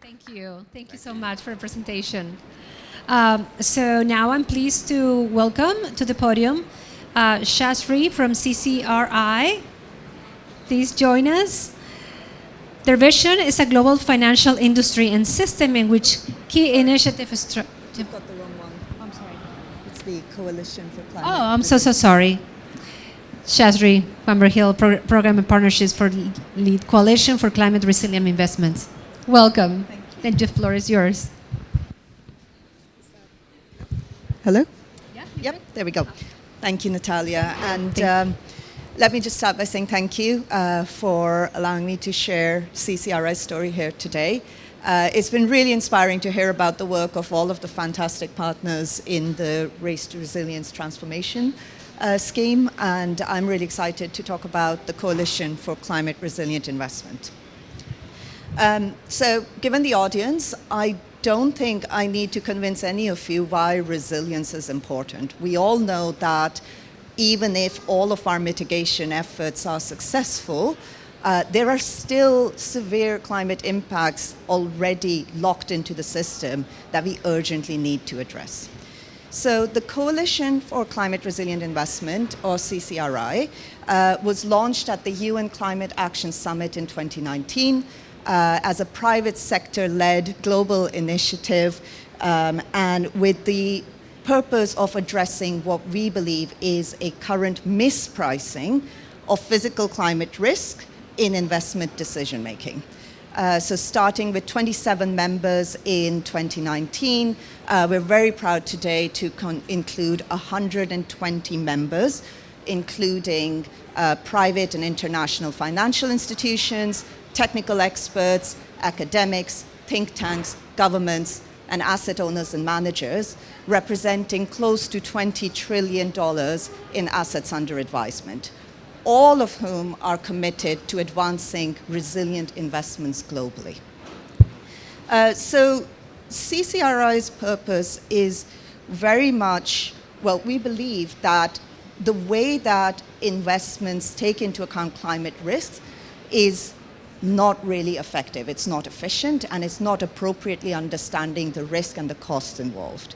Thank you. Thank you so much for the presentation. So now I'm pleased to welcome to the podium Shasri from CCRI. Please join us. Their vision is a global financial industry and system in which key initiatives... You've got the wrong one. I'm sorry. It's the Coalition for Climate. Oh, I'm so sorry. Shasri, Pamber Hill, Program and Partnerships for Lead Coalition for Climate Resilient Investments. Welcome. Thank you. And the floor is yours. Hello? Yeah, yep, there we go. Thank you, Natalia. And let me just start by saying thank you for allowing me to share CCRI's story here today. It's been really inspiring to hear about the work of all of the fantastic partners in the Race to Resilience Transformation scheme, and I'm really excited to talk about the Coalition for Climate Resilient Investment. So given the audience, I don't think I need to convince any of you why resilience is important. We all know that even if all of our mitigation efforts are successful, there are still severe climate impacts already locked into the system that we urgently need to address. So the Coalition for Climate Resilient Investment, or CCRI, was launched at the UN Climate Action Summit in 2019 as a private sector-led global initiative, and with the purpose of addressing what we believe is a current mispricing of physical climate risk in investment decision making. So starting with 27 members in 2019, we're very proud today to include 120 members, including private and international financial institutions, technical experts, academics, think tanks, governments, and asset owners and managers, representing close to $20 trillion in assets under advisement, all of whom are committed to advancing resilient investments globally. So CCRI's purpose is very much, well, we believe that the way that investments take into account climate risks is not really effective. It's not efficient, and it's not appropriately understanding the risk and the costs involved,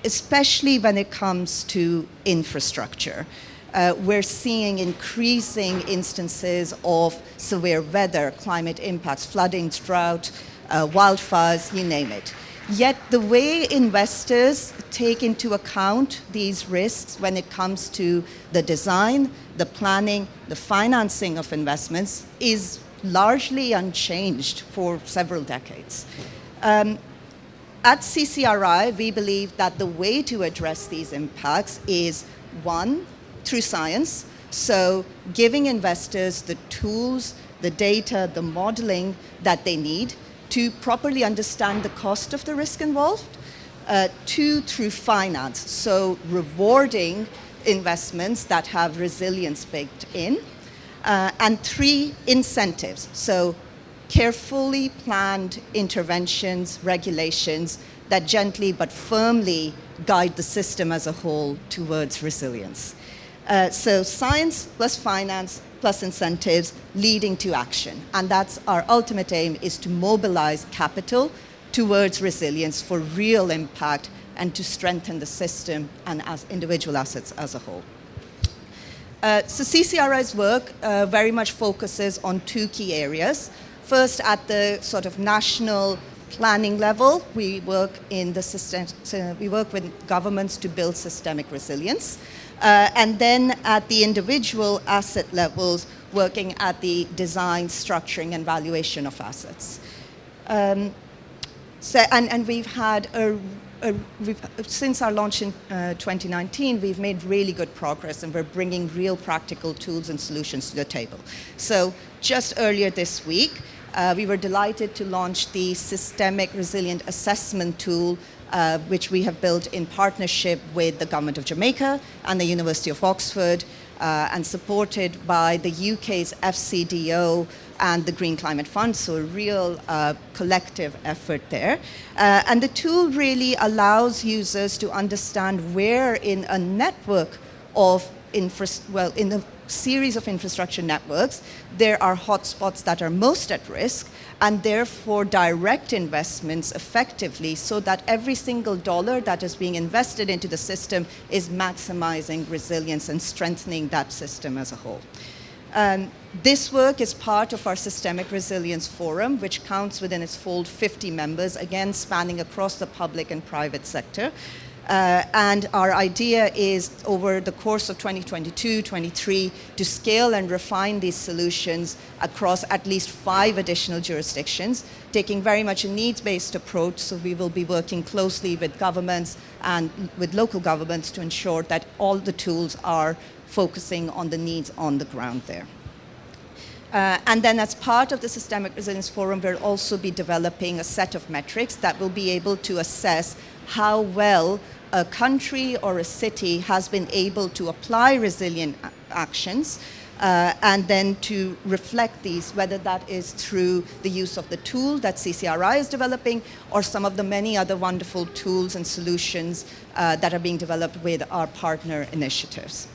especially when it comes to infrastructure. We're seeing increasing instances of severe weather, climate impacts, flooding, drought, wildfires, you name it. Yet the way investors take into account these risks when it comes to the design, the planning, the financing of investments is largely unchanged for several decades. At CCRI, we believe that the way to address these impacts is, one, through science, so giving investors the tools, the data, the modeling that they need to properly understand the cost of the risk involved. Two, through finance, so rewarding investments that have resilience baked in. And three, incentives, so carefully planned interventions, regulations that gently but firmly guide the system as a whole towards resilience. So science plus finance plus incentives leading to action. And that's our ultimate aim, is to mobilize capital towards resilience for real impact and to strengthen the system and as individual assets as a whole. So CCRI's work very much focuses on two key areas. First, at the sort of national planning level, we work in the system, so we work with governments to build systemic resilience. And then at the individual asset levels, working at the design, structuring, and valuation of assets. And we've had since our launch in 2019, we've made really good progress, and we're bringing real practical tools and solutions to the table. So just earlier this week, we were delighted to launch the Systemic Resilient Assessment Tool, which we have built in partnership with the Government of Jamaica and the University of Oxford. and supported by the UK's FCDO and the Green Climate Fund, so a real collective effort there. And the tool really allows users to understand where in a network of in a series of infrastructure networks, there are hotspots that are most at risk, and therefore direct investments effectively so that every single dollar that is being invested into the system is maximizing resilience and strengthening that system as a whole. This work is part of our Systemic Resilience Forum, which counts within its fold 50 members, again spanning across the public and private sector. And our idea is over the course of 2022-23 to scale and refine these solutions across at least 5 additional jurisdictions, taking very much a needs-based approach. So we will be working closely with governments and with local governments to ensure that all the tools are focusing on the needs on the ground there. And then as part of the Systemic Resilience Forum, we'll also be developing a set of metrics that will be able to assess how well a country or a city has been able to apply resilient actions and then to reflect these, whether that is through the use of the tool that CCRI is developing or some of the many other wonderful tools and solutions that are being developed with our partner initiatives.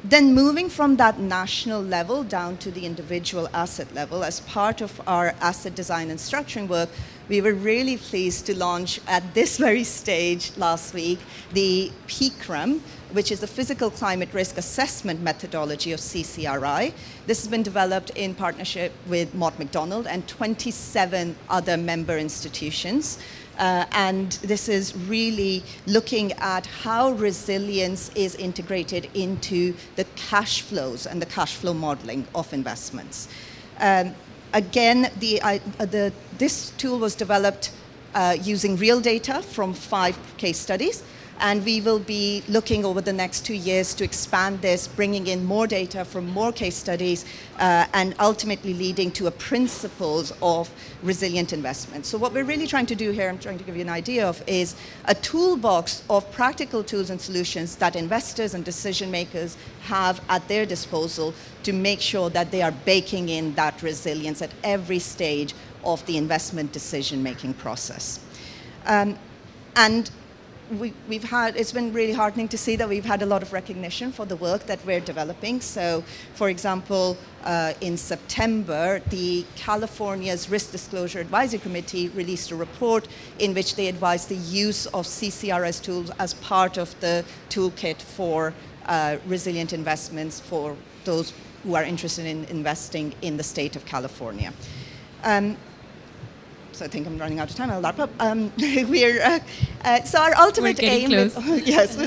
Then moving from that national level down to the individual asset level, as part of our asset design and structuring work, we were really pleased to launch at this very stage last week the PCRM, which is the Physical Climate Risk Assessment methodology of CCRI. This has been developed in partnership with Mott MacDonald and 27 other member institutions. And this is really looking at how resilience is integrated into the cash flows and the cash flow modeling of investments. Again, this tool was developed using real data from 5 case studies, and we will be looking over the next 2 years to expand this, bringing in more data from more case studies, and ultimately leading to a principles of resilient investment. So what we're really trying to do here, I'm trying to give you an idea of, is a toolbox of practical tools and solutions that investors and decision makers have at their disposal to make sure that they are baking in that resilience at every stage of the investment decision-making process. And it's been really heartening to see that we've had a lot of recognition for the work that we're developing. So, for example, in September, the California's Risk Disclosure Advisory Committee released a report in which they advised the use of CCRS tools as part of the toolkit for resilient investments for those who are interested in investing in the state of California. So I think I'm running out of time. I'll wrap up. So our ultimate aim,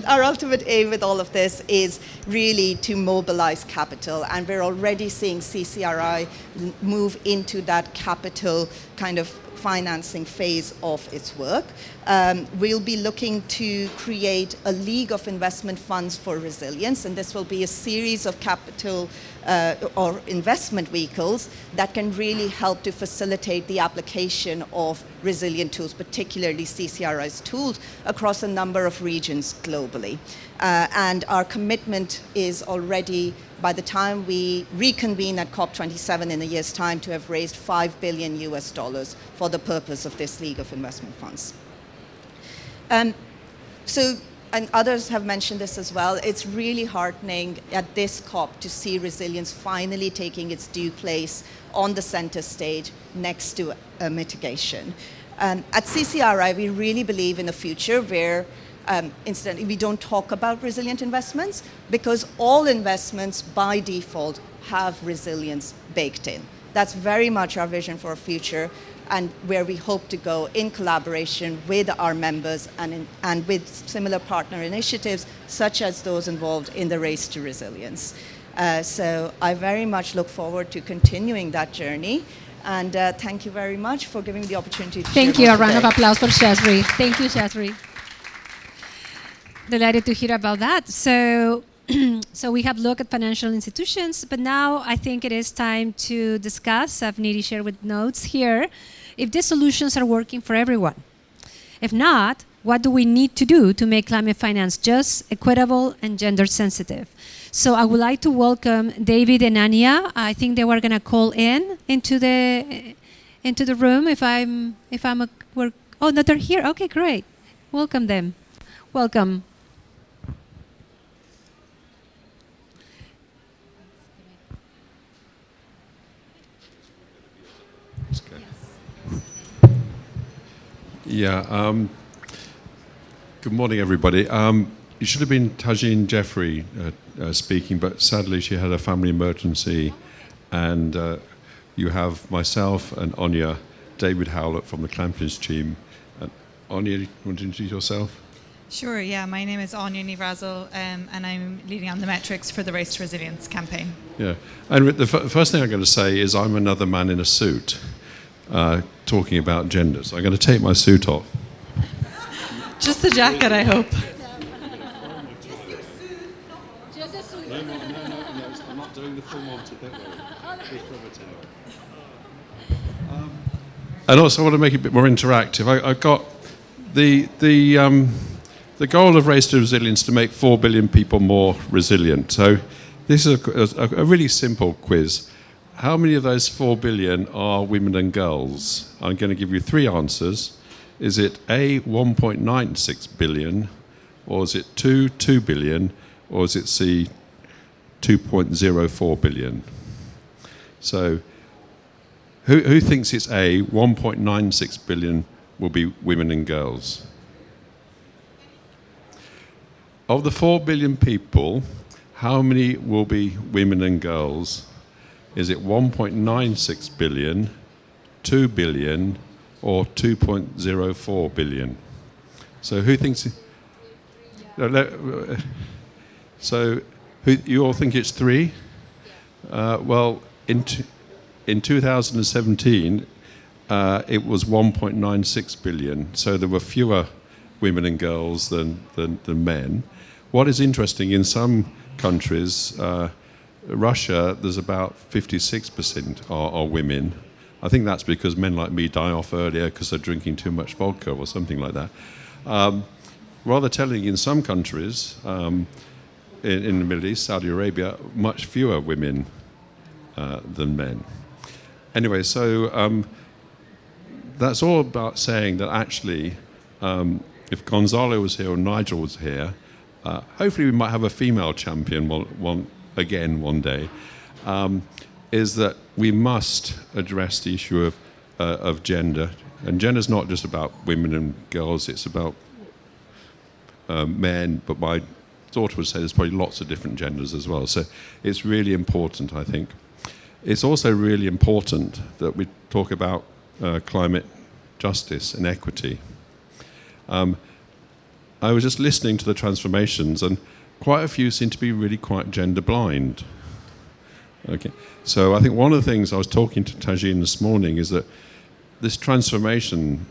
our ultimate aim with all of this is really to mobilize capital, and we're already seeing CCRI move into that capital kind of financing phase of its work. We'll be looking to create a League of Investment Funds for Resilience, and this will be a series of capital or investment vehicles that can really help to facilitate the application of resilient tools, particularly CCRI's tools, across a number of regions globally. And our commitment is already, by the time we reconvene at COP27 in a year's time, to have raised $5 billion for the purpose of this League of Investment Funds. And others have mentioned this as well, it's really heartening at this COP to see resilience finally taking its due place on the center stage next to mitigation. At CCRI, we really believe in a future where incidentally, we don't talk about resilient investments because all investments by default have resilience baked in. That's very much our vision for a future and where we hope to go in collaboration with our members and with similar partner initiatives such as those involved in the Race to Resilience. So I very much look forward to continuing that journey. And thank you very much for giving me the opportunity to Thank you. A round of applause for Shazri. Thank you, Shazri. Delighted to hear about that. So we have looked at financial institutions, but now I think it is time to discuss, I've Nidhi shared with notes here, if these solutions are working for everyone. If not, what do we need to do to make climate finance just, equitable, and gender sensitive? So I would like to welcome David and Anya. I think they were going to call into the room oh, no, they're here. Okay, great. Welcome them. Welcome. Yeah. Good morning, everybody. It should have been Tajine Jeffrey speaking, but sadly she had a family emergency, and you have myself and Anya, David Howlett from the Clampions team. Anya, you want to introduce yourself? Sure, yeah. My name is Anya Nivrazel, and I'm leading on the metrics for the Race to Resilience campaign. Yeah. And the first thing I'm going to say is I'm another man in a suit talking about gender. So I'm going to take my suit off. Just the jacket, I hope. No, I'm not doing the full Monty, don't worry. And also I want to make it a bit more interactive. I've got the goal of Race to Resilience to make 4 billion people more resilient. So this is a really simple quiz. How many of those 4 billion are women and girls? I'm going to give you 3 answers. Is it A, 1.96 billion, or is it 2 billion, or is it C, 2.04 billion? So who thinks it's A, 1.96 billion will be women and girls? Of the 4 billion people, how many will be women and girls? Is it 1.96 billion, 2 billion, or 2.04 billion? So who thinks... So you all think it's 3? Well, in 2017, it was 1.96 billion. So there were fewer women and girls than men. What is interesting, in some countries, Russia, there's about 56% are women. I think that's because men like me die off earlier because they're drinking too much vodka or something like that. Rather telling, in some countries, in the Middle East, Saudi Arabia, much fewer women than men. Anyway, so that's all about saying that actually, if Gonzalo was here or Nigel was here, hopefully we might have a female champion one day, is that we must address the issue of gender. And gender is not just about women and girls, it's about men, but my daughter would say there's probably lots of different genders as well. So it's really important, I think. It's also really important that we talk about climate justice and equity. I was just listening to the transformations, and quite a few seem to be really quite gender blind. Okay, so I think one of the things I was talking to Tajine this morning is that this transformation,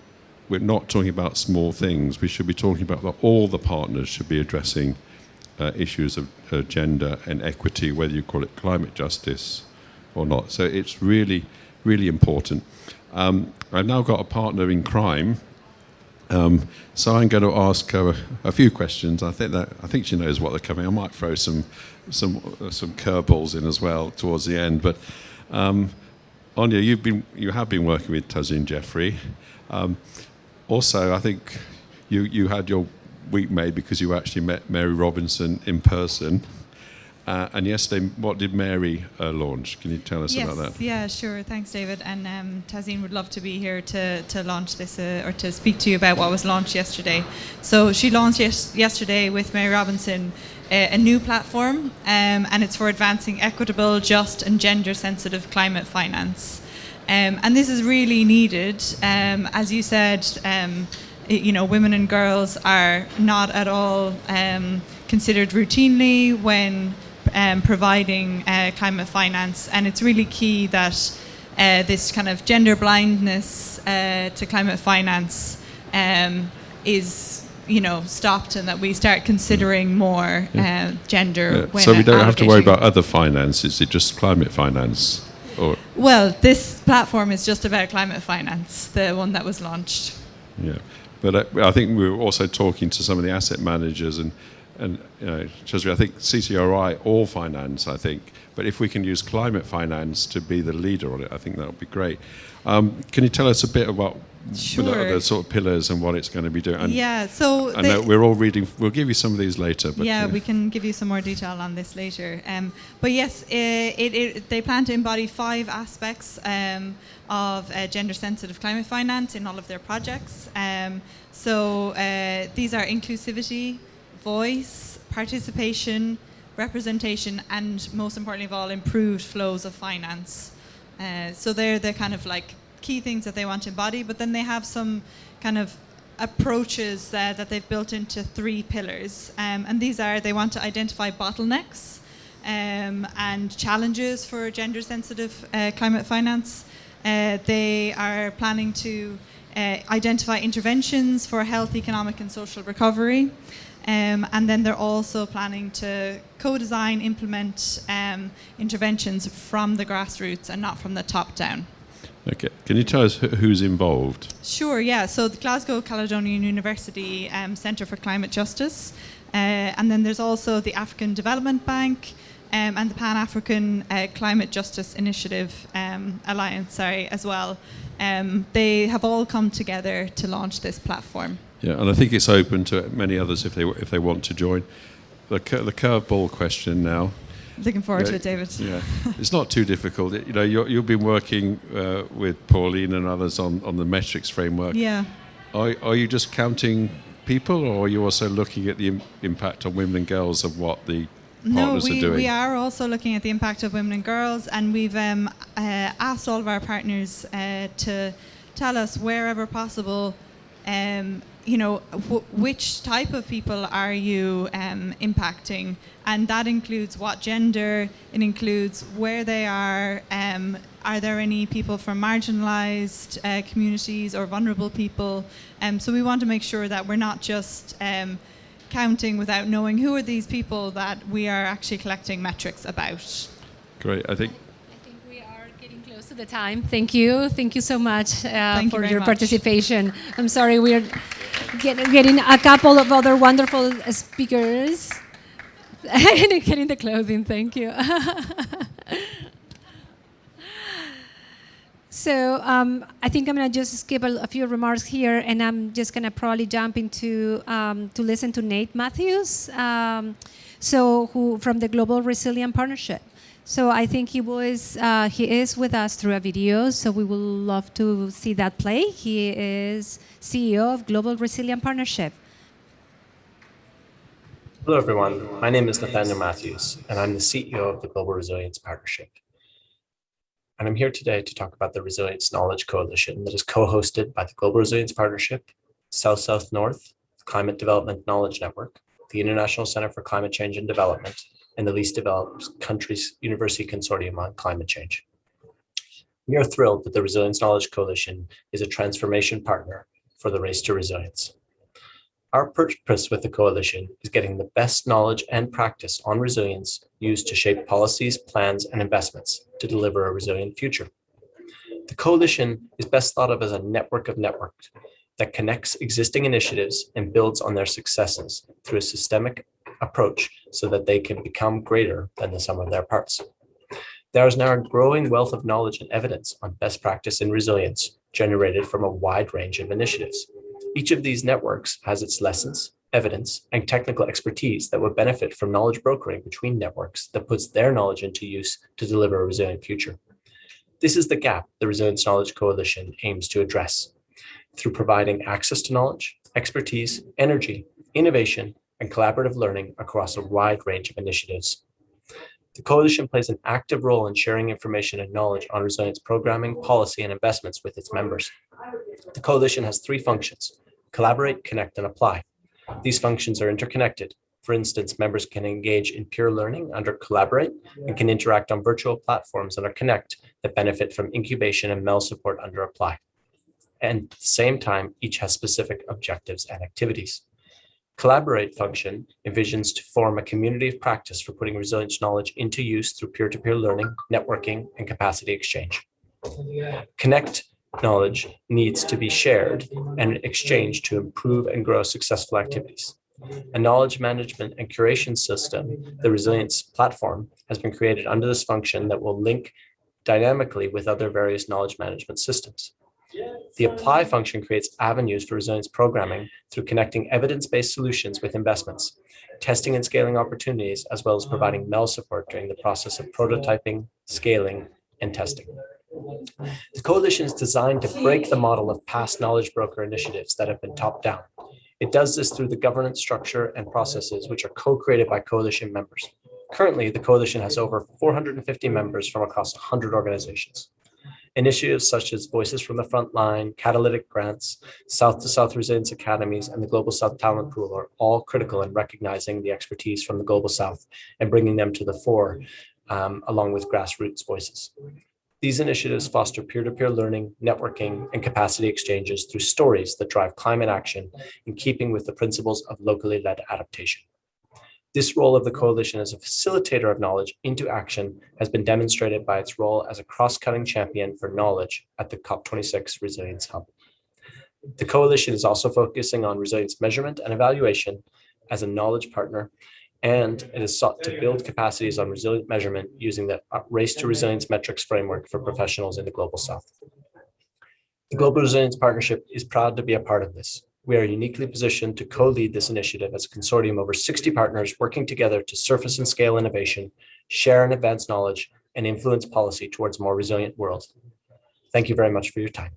we're not talking about small things. We should be talking about that all the partners should be addressing issues of gender and equity, whether you call it climate justice or not. So it's really, really important. I've now got a partner in crime, so I'm going to ask her a few questions. I think she knows what they're coming. I might throw some curveballs in as well towards the end. But Anya, you have been working with Tajine Jeffrey. Also, I think you had your week made because you actually met Mary Robinson in person. And yesterday, what did Mary launch? Can you tell us about that? Yeah, sure. Thanks, David. And Tajine would love to be here to launch this or to speak to you about what was launched yesterday. So she launched yesterday with Mary Robinson a new platform, and it's for advancing equitable, just, and gender-sensitive climate finance. And this is really needed. As you said, women and girls are not at all considered routinely when providing climate finance, and it's really key that this kind of gender blindness to climate finance is stopped, and that we start considering more gender. When so we don't have to worry about other finance. Is it just climate finance? Or? Well, this platform is just about climate finance, the one that was launched. Yeah. But I think we were also talking to some of the asset managers and Chesri, I think CCRI all finance, I think. But if we can use climate finance to be the leader on it, I think that would be great. Can you tell us a bit about the sort of pillars and what it's going to be doing? And so I know we're all reading. We'll give you some of these later. But, we can give you some more detail on this later. But yes, they plan to embody 5 aspects of gender-sensitive climate finance in all of their projects. So these are inclusivity, voice, participation, representation, and most importantly of all, improved flows of finance. So they're the kind of like key things that they want to embody, but then they have some kind of approaches that they've built into 3 pillars. And these are, they want to identify bottlenecks and challenges for gender-sensitive climate finance. They are planning to identify interventions for health, economic and social recovery. And then they're also planning to co-design, implement interventions from the grassroots and not from the top down. Okay. Can you tell us who's involved? Sure, yeah. So the Glasgow Caledonian University Centre for Climate Justice. And then there's also the African Development Bank and the Pan-African Climate Justice Initiative Alliance, as well. They have all come together to launch this platform. Yeah, and I think it's open to many others if they want to join. The curveball question now. Looking forward to it, David. Yeah, it's not too difficult. You've been working with Paulina and others on the metrics framework. Yeah. Are you just counting people, or are you also looking at the impact on women and girls of what the partners are doing? We are also looking at the impact of women and girls, and we've asked all of our partners to tell us wherever possible which type of people are you impacting, and that includes what gender, it includes where they are there any people from marginalized communities or vulnerable people, so we want to make sure that we're not just counting without knowing who are these people that we are actually collecting metrics about. Great, I think we are getting close to the time. Thank you so much for your participation. I'm sorry, we're getting a couple of other wonderful speakers and getting the clothing. Thank you. So I think I'm going to just skip a few remarks here, and I'm just going to probably jump into to listen to Nate Matthews, who from the Global Resilient Partnership. So I think he is with us through a video, so we would love to see that play. He is CEO of Global Resilient Partnership. Hello everyone, my name is Nathaniel Matthews, and I'm the CEO of the Global Resilience Partnership. And I'm here today to talk about the Resilience Knowledge Coalition that is co-hosted by the Global Resilience Partnership, South-South-North, Climate Development Knowledge Network, the International Center for Climate Change and Development, and the Least Developed Countries University Consortium on Climate Change. We are thrilled that the Resilience Knowledge Coalition is a transformation partner for the race to resilience. Our purpose with the coalition is getting the best knowledge and practice on resilience used to shape policies, plans, and investments to deliver a resilient future. The coalition is best thought of as a network of networks that connects existing initiatives and builds on their successes through a systemic approach so that they can become greater than the sum of their parts. There is now a growing wealth of knowledge and evidence on best practice in resilience generated from a wide range of initiatives. Each of these networks has its lessons, evidence, and technical expertise that would benefit from knowledge brokering between networks that puts their knowledge into use to deliver a resilient future. This is the gap the Resilience Knowledge Coalition aims to address through providing access to knowledge, expertise, energy, innovation, and collaborative learning across a wide range of initiatives. The coalition plays an active role in sharing information and knowledge on resilience programming, policy, and investments with its members. The coalition has 3 functions: collaborate, connect, and apply. These functions are interconnected. For instance, members can engage in peer learning under collaborate and can interact on virtual platforms under connect that benefit from incubation and MEL support under apply. And at the same time, each has specific objectives and activities. Collaborate function envisions to form a community of practice for putting resilience knowledge into use through peer-to-peer learning, networking, and capacity exchange. Connect knowledge needs to be shared and exchanged to improve and grow successful activities. A knowledge management and curation system, the Resilience platform, has been created under this function that will link dynamically with other various knowledge management systems. The apply function creates avenues for resilience programming through connecting evidence-based solutions with investments, testing and scaling opportunities, as well as providing MEL support during the process of prototyping, scaling, and testing. The coalition is designed to break the model of past knowledge broker initiatives that have been top-down. It does this through the governance structure and processes which are co-created by coalition members. Currently, the coalition has over 450 members from across 100 organizations. Initiatives such as Voices from the Frontline, Catalytic Grants, South-to-South Resilience Academies, and the Global South Talent Pool are all critical in recognizing the expertise from the Global South and bringing them to the fore, along with grassroots voices. These initiatives foster peer-to-peer learning, networking, and capacity exchanges through stories that drive climate action in keeping with the principles of locally led adaptation. This role of the coalition as a facilitator of knowledge into action has been demonstrated by its role as a cross-cutting champion for knowledge at the COP26 Resilience Hub. The coalition is also focusing on resilience measurement and evaluation as a knowledge partner, and it is sought to build capacities on resilient measurement using the Race to Resilience metrics framework for professionals in the Global South. The Global Resilience Partnership is proud to be a part of this. We are uniquely positioned to co-lead this initiative as a consortium of over 60 partners working together to surface and scale innovation, share and advance knowledge, and influence policy towards a more resilient world. Thank you very much for your time.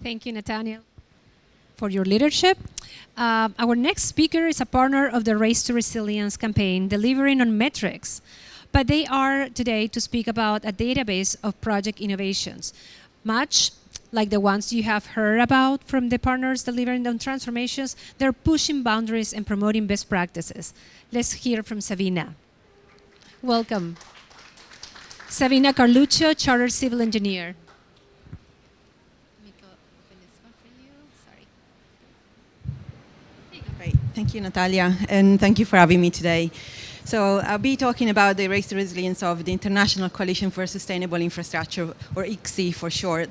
Thank you, Nathaniel, for your leadership. Our next speaker is a partner of the Race to Resilience campaign, delivering on metrics. But they are today to speak about a database of project innovations, much like the ones you have heard about from the partners delivering on transformations. They're pushing boundaries and promoting best practices. Let's hear from Savina. Welcome. Savina Carluccio, Chartered Civil Engineer. Great. Thank you, Natalia, and thank you for having me today. So I'll be talking about the Race to Resilience of the International Coalition for Sustainable Infrastructure, or ICSI for short,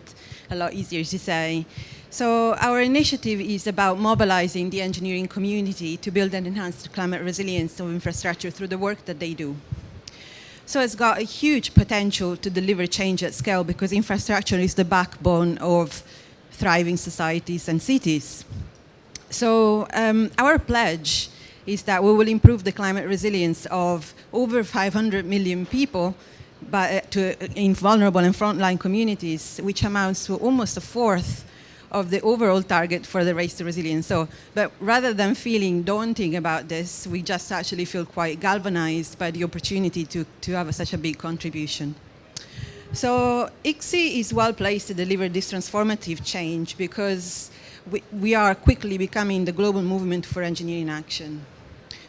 a lot easier to say. So our initiative is about mobilizing the engineering community to build and enhance the climate resilience of infrastructure through the work that they do. So it's got a huge potential to deliver change at scale because infrastructure is the backbone of thriving societies and cities. So our pledge is that we will improve the climate resilience of over 500 million people in vulnerable and frontline communities, which amounts to almost a fourth of the overall target for the Race to Resilience. So, but rather than feeling daunting about this, we just actually feel quite galvanized by the opportunity to have such a big contribution. So ICSI is well placed to deliver this transformative change because we are quickly becoming the global movement for engineering action.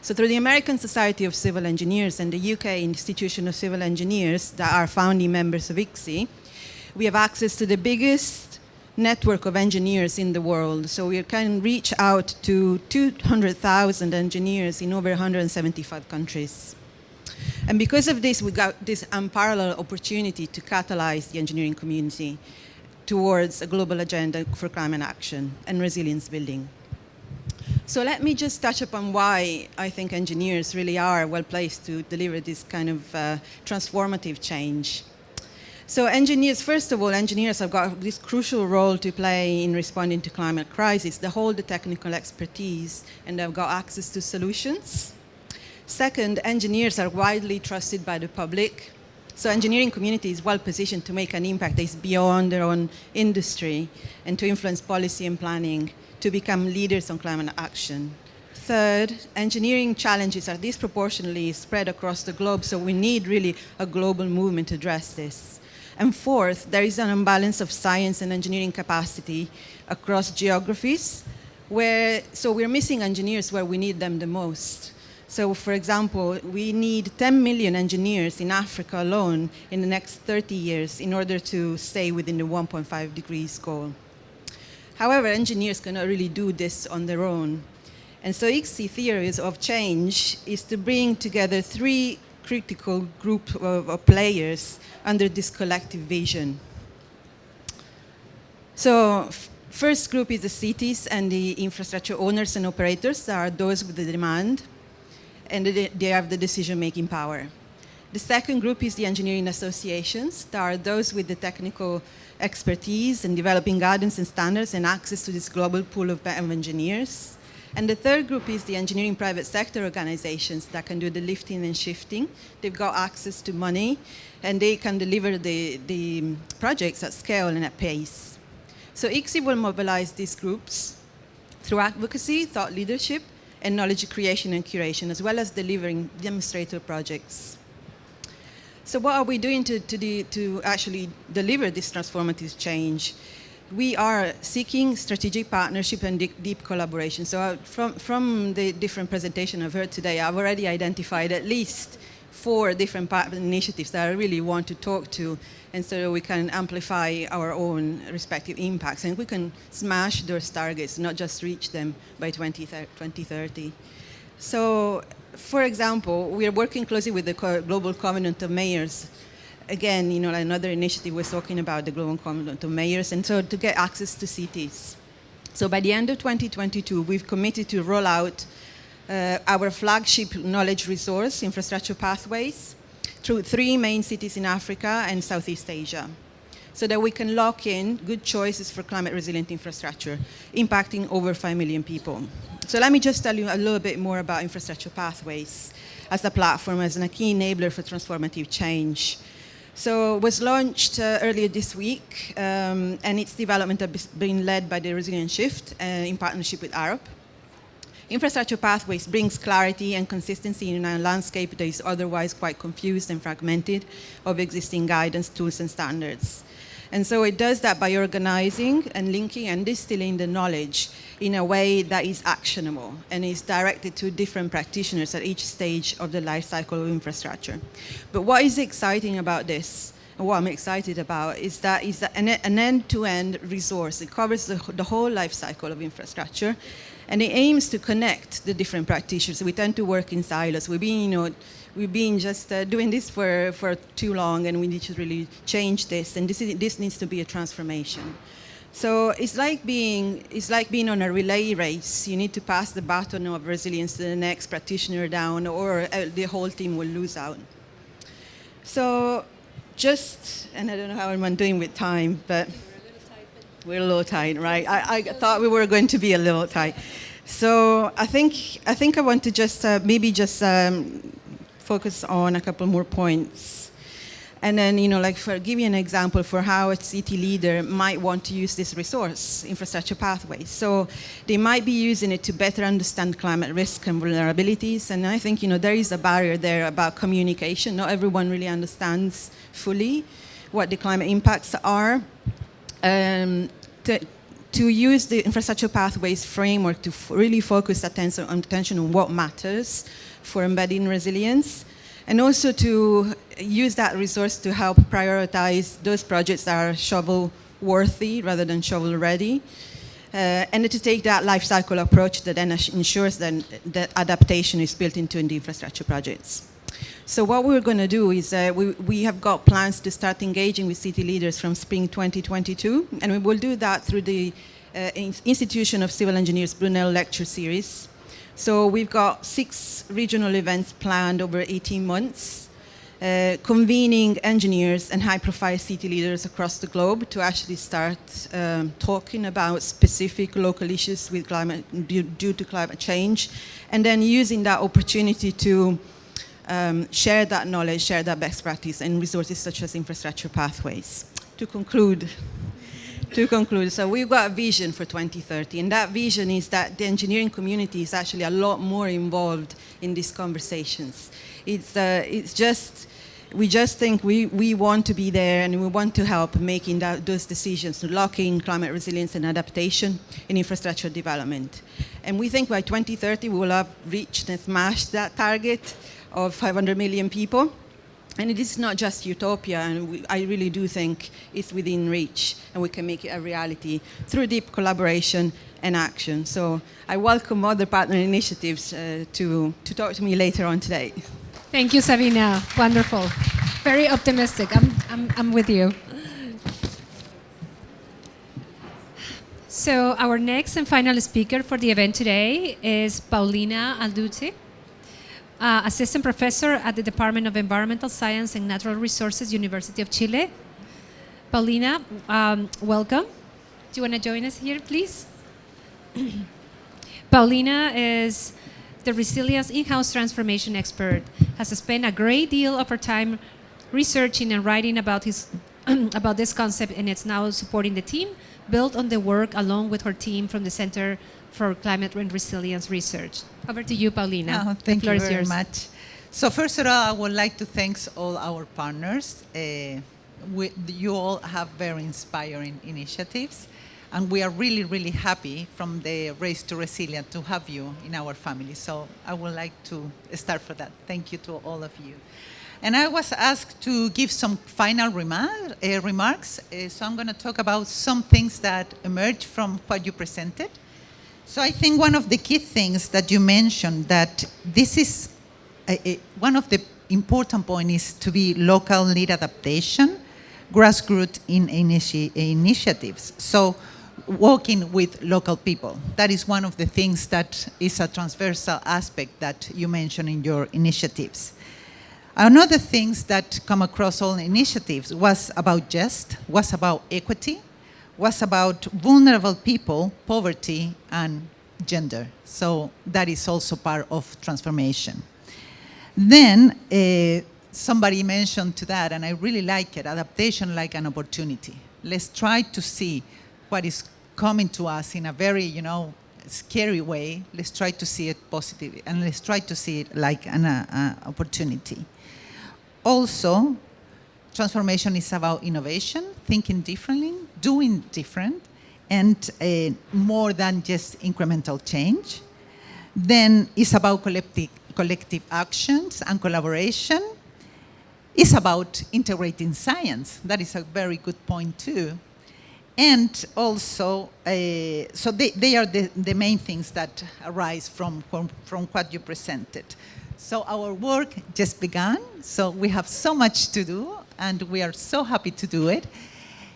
So through the American Society of Civil Engineers and the UK Institution of Civil Engineers that are founding members of ICSI, we have access to the biggest network of engineers in the world. So we can reach out to 200,000 engineers in over 175 countries. And because of this, we got this unparalleled opportunity to catalyze the engineering community towards a global agenda for climate action and resilience building. So let me just touch upon why I think engineers really are well placed to deliver this kind of transformative change. So engineers, first of all, engineers have got this crucial role to play in responding to climate crisis. They hold the technical expertise and they've got access to solutions. Second, engineers are widely trusted by the public. So engineering community is well positioned to make an impact that is beyond their own industry and to influence policy and planning to become leaders on climate action. Third, engineering challenges are disproportionately spread across the globe, so we need really a global movement to address this. And fourth, there is an imbalance of science and engineering capacity across geographies, so we're missing engineers where we need them the most. So for example, we need 10 million engineers in Africa alone in the next 30 years in order to stay within the 1.5 degrees goal. However, engineers cannot really do this on their own. And so ICSI theories of change is to bring together three critical group of players under this collective vision. So first group is the cities and the infrastructure owners and operators, that are those with the demand, and they have the decision-making power. The second group is the engineering associations, that are those with the technical expertise in developing guidance and standards and access to this global pool of engineers. And the third group is the engineering private sector organizations that can do the lifting and shifting. They've got access to money, and they can deliver the projects at scale and at pace. So ICSI will mobilize these groups through advocacy, thought leadership, and knowledge creation and curation, as well as delivering demonstrator projects. So what are we doing to actually deliver this transformative change? We are seeking strategic partnership and deep collaboration. So from the different presentations I've heard today, I've already identified at least 4 different initiatives that I really want to talk to, and so we can amplify our own respective impacts, and we can smash those targets, not just reach them by 2030. So, for example, we are working closely with the Global Covenant of Mayors. Again, you know, another initiative was talking about the Global Covenant of Mayors, and so to get access to cities. So by the end of 2022, we've committed to roll out our flagship knowledge resource, Infrastructure Pathways, through 3 main cities in Africa and Southeast Asia, so that we can lock in good choices for climate resilient infrastructure, impacting over 5 million people. So let me just tell you a little bit more about Infrastructure Pathways as a platform, as a key enabler for transformative change. So it was launched earlier this week, and its development has been led by the Resilient Shift in partnership with Arup. Infrastructure Pathways brings clarity and consistency in a landscape that is otherwise quite confused and fragmented of existing guidance, tools, and standards. And so it does that by organizing and linking and distilling the knowledge in a way that is actionable and is directed to different practitioners at each stage of the life cycle of infrastructure. But what is exciting about this, and what I'm excited about, is that it's an end-to-end resource. It covers the whole life cycle of infrastructure, and it aims to connect the different practitioners. We tend to work in silos. We've been just doing this for too long, and we need to really change this. And this needs to be a transformation. So it's like being on a relay race. You need to pass the baton of resilience to the next practitioner down, or the whole team will lose out. So and I don't know how I'm doing with time, but we're a little tight, right? I thought we were going to be a little tight. So I think I want to just focus on a couple more points. And then, give you an example for how a city leader might want to use this resource, Infrastructure Pathways. So they might be using it to better understand climate risk and vulnerabilities. And I think, there is a barrier there about communication. Not everyone really understands fully what the climate impacts are. To use the Infrastructure Pathways framework to really focus attention on what matters for embedding resilience, and also to use that resource to help prioritize those projects that are shovel-worthy rather than shovel-ready, and to take that life cycle approach that then ensures that adaptation is built into the infrastructure projects. So what we're going to do is we have got plans to start engaging with city leaders from spring 2022, and we will do that through the Institution of Civil Engineers Brunel Lecture Series. So we've got 6 regional events planned over 18 months, convening engineers and high-profile city leaders across the globe to actually start talking about specific local issues with due to climate change, and then using that opportunity to share that knowledge, share that best practice, and resources such as Infrastructure Pathways. To conclude, so we've got a vision for 2030, and that vision is that the engineering community is actually a lot more involved in these conversations. We just think we want to be there, and we want to help making those decisions to lock in climate resilience and adaptation in infrastructure development. And we think by 2030 we will have reached and smashed that target of 500 million people. And it is not just utopia, and I really do think it's within reach, and we can make it a reality through deep collaboration and action. So I welcome other partner initiatives to talk to me later on today. Thank you, Savina. Wonderful. Very optimistic. I'm with you. So our next and final speaker for the event today is Paulina Aldunce, assistant professor at the Department of Environmental Science and Natural Resources, University of Chile. Paulina, welcome. Do you want to join us here, please? Paulina is the resilience in-house transformation expert, has spent a great deal of her time researching and writing about about this concept, and it's now supporting the team, built on the work along with her team from the Center for Climate and Resilience Research. Over to you, Paulina. Thank you very much. So first of all, I would like to thank all our partners. You all have very inspiring initiatives, and we are really, really happy from the Race to Resilience to have you in our family. So I would like to start for that. Thank you to all of you. And I was asked to give some final remarks. So I'm going to talk about some things that emerged from what you presented. So I think one of the key things that you mentioned, that this is one of the important points, is to be local lead adaptation, grassroots initiatives. So working with local people. That is one of the things that is a transversal aspect that you mentioned in your initiatives. Another things that come across all initiatives was about was about equity, was about vulnerable people, poverty, and gender. So that is also part of transformation. Then somebody mentioned to that, and I really like it, adaptation like an opportunity. Let's try to see what is coming to us in a very, scary way. Let's try to see it positively, and let's try to see it like an opportunity. Also, transformation is about innovation, thinking differently, doing different, and more than just incremental change. Then it's about collective actions and collaboration. It's about integrating science. That is a very good point too. And also, so they are the main things that arise from what you presented. So our work just began, so we have so much to do, and we are so happy to do it.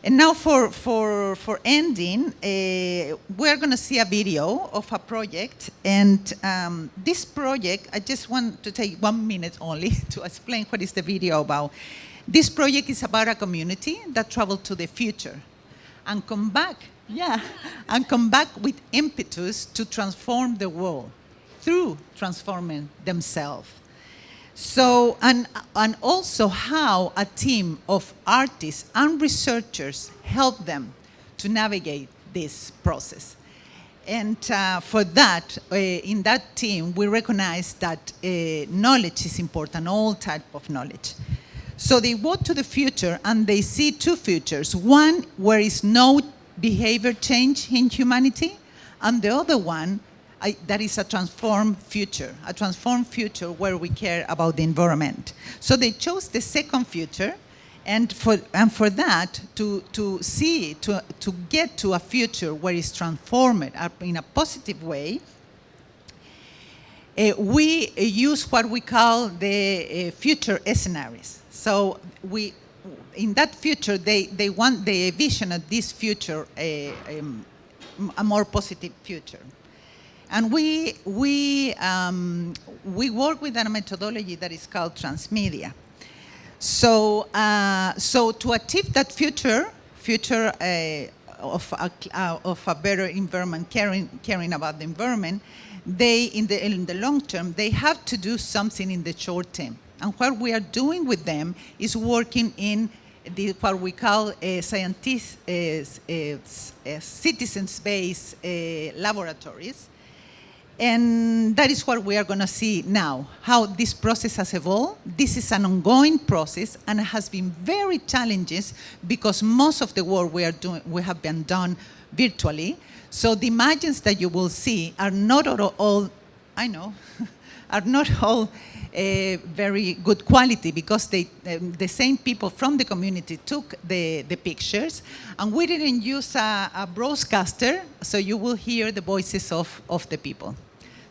And now for ending, we're going to see a video of a project. And this project, I just want to take 1 minute only to explain what is the video about. This project is about a community that traveled to the future and come back, with impetus to transform the world through transforming themselves. So, and also how a team of artists and researchers help them to navigate this process. And for that, in that team, we recognize that knowledge is important, all type of knowledge. So they walk to the future and they see two futures, one where is no behavior change in humanity, and the other one that is a transformed future where we care about the environment. So they chose the second future, and for that, to get to a future where it's transformed in a positive way, we use what we call the future scenarios. So in that future, they want the vision of this future, a more positive future. And we work with a methodology that is called transmedia. So to achieve that future of a better environment, caring about the environment, they in the long term they have to do something in the short term. And what we are doing with them is working in what we call citizens-based laboratories. And that is what we are going to see now, how this process has evolved. This is an ongoing process, and it has been very challenging because most of the work we have been done virtually. So the images that you will see are not all very good quality, because the same people from the community took the pictures, and we didn't use a broadcaster, so you will hear the voices of the people.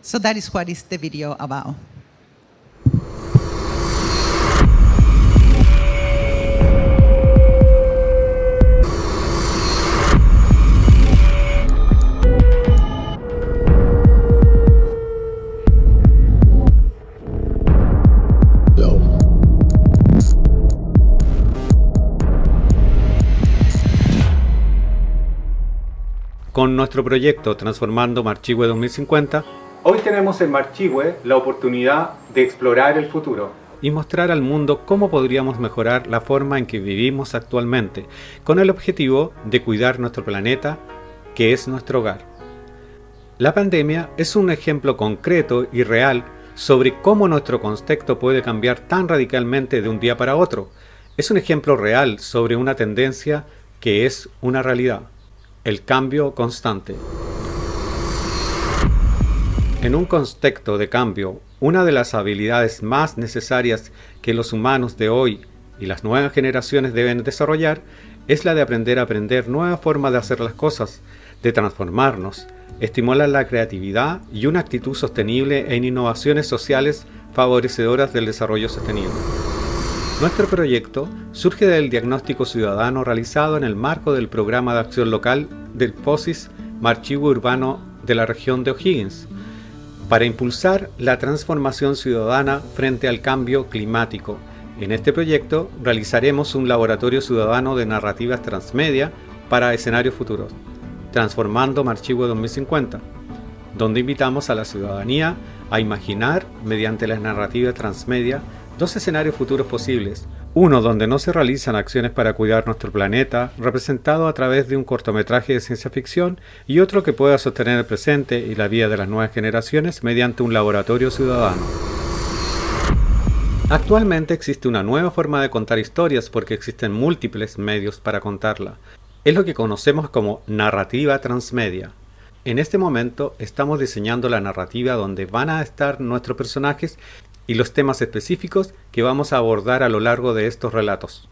So that is what is the video about. Con nuestro proyecto Transformando Marchihue 2050, hoy tenemos en Marchihue la oportunidad de explorar el futuro y mostrar al mundo cómo podríamos mejorar la forma en que vivimos actualmente, con el objetivo de cuidar nuestro planeta, que es nuestro hogar. La pandemia es un ejemplo concreto y real sobre cómo nuestro contexto puede cambiar tan radicalmente de un día para otro. Es un ejemplo real sobre una tendencia que es una realidad, el cambio constante. En un contexto de cambio, una de las habilidades más necesarias que los humanos de hoy y las nuevas generaciones deben desarrollar es la de aprender a aprender nuevas formas de hacer las cosas, de transformarnos, estimular la creatividad y una actitud sostenible en innovaciones sociales favorecedoras del desarrollo sostenible. Nuestro proyecto surge del diagnóstico ciudadano realizado en el marco del programa de acción local del POSIS Marchihue Urbano de la región de O'Higgins, para impulsar la transformación ciudadana frente al cambio climático. En este proyecto realizaremos un laboratorio ciudadano de narrativas transmedia para escenarios futuros, Transformando Marchihue 2050, donde invitamos a la ciudadanía a imaginar, mediante las narrativas transmedia, dos escenarios futuros posibles. Uno donde no se realizan acciones para cuidar nuestro planeta, representado a través de un cortometraje de ciencia ficción, y otro que pueda sostener el presente y la vida de las nuevas generaciones mediante un laboratorio ciudadano. Actualmente existe una nueva forma de contar historias porque existen múltiples medios para contarla. Es lo que conocemos como narrativa transmedia. En este momento estamos diseñando la narrativa donde van a estar nuestros personajes y los temas específicos que vamos a abordar a lo largo de estos relatos.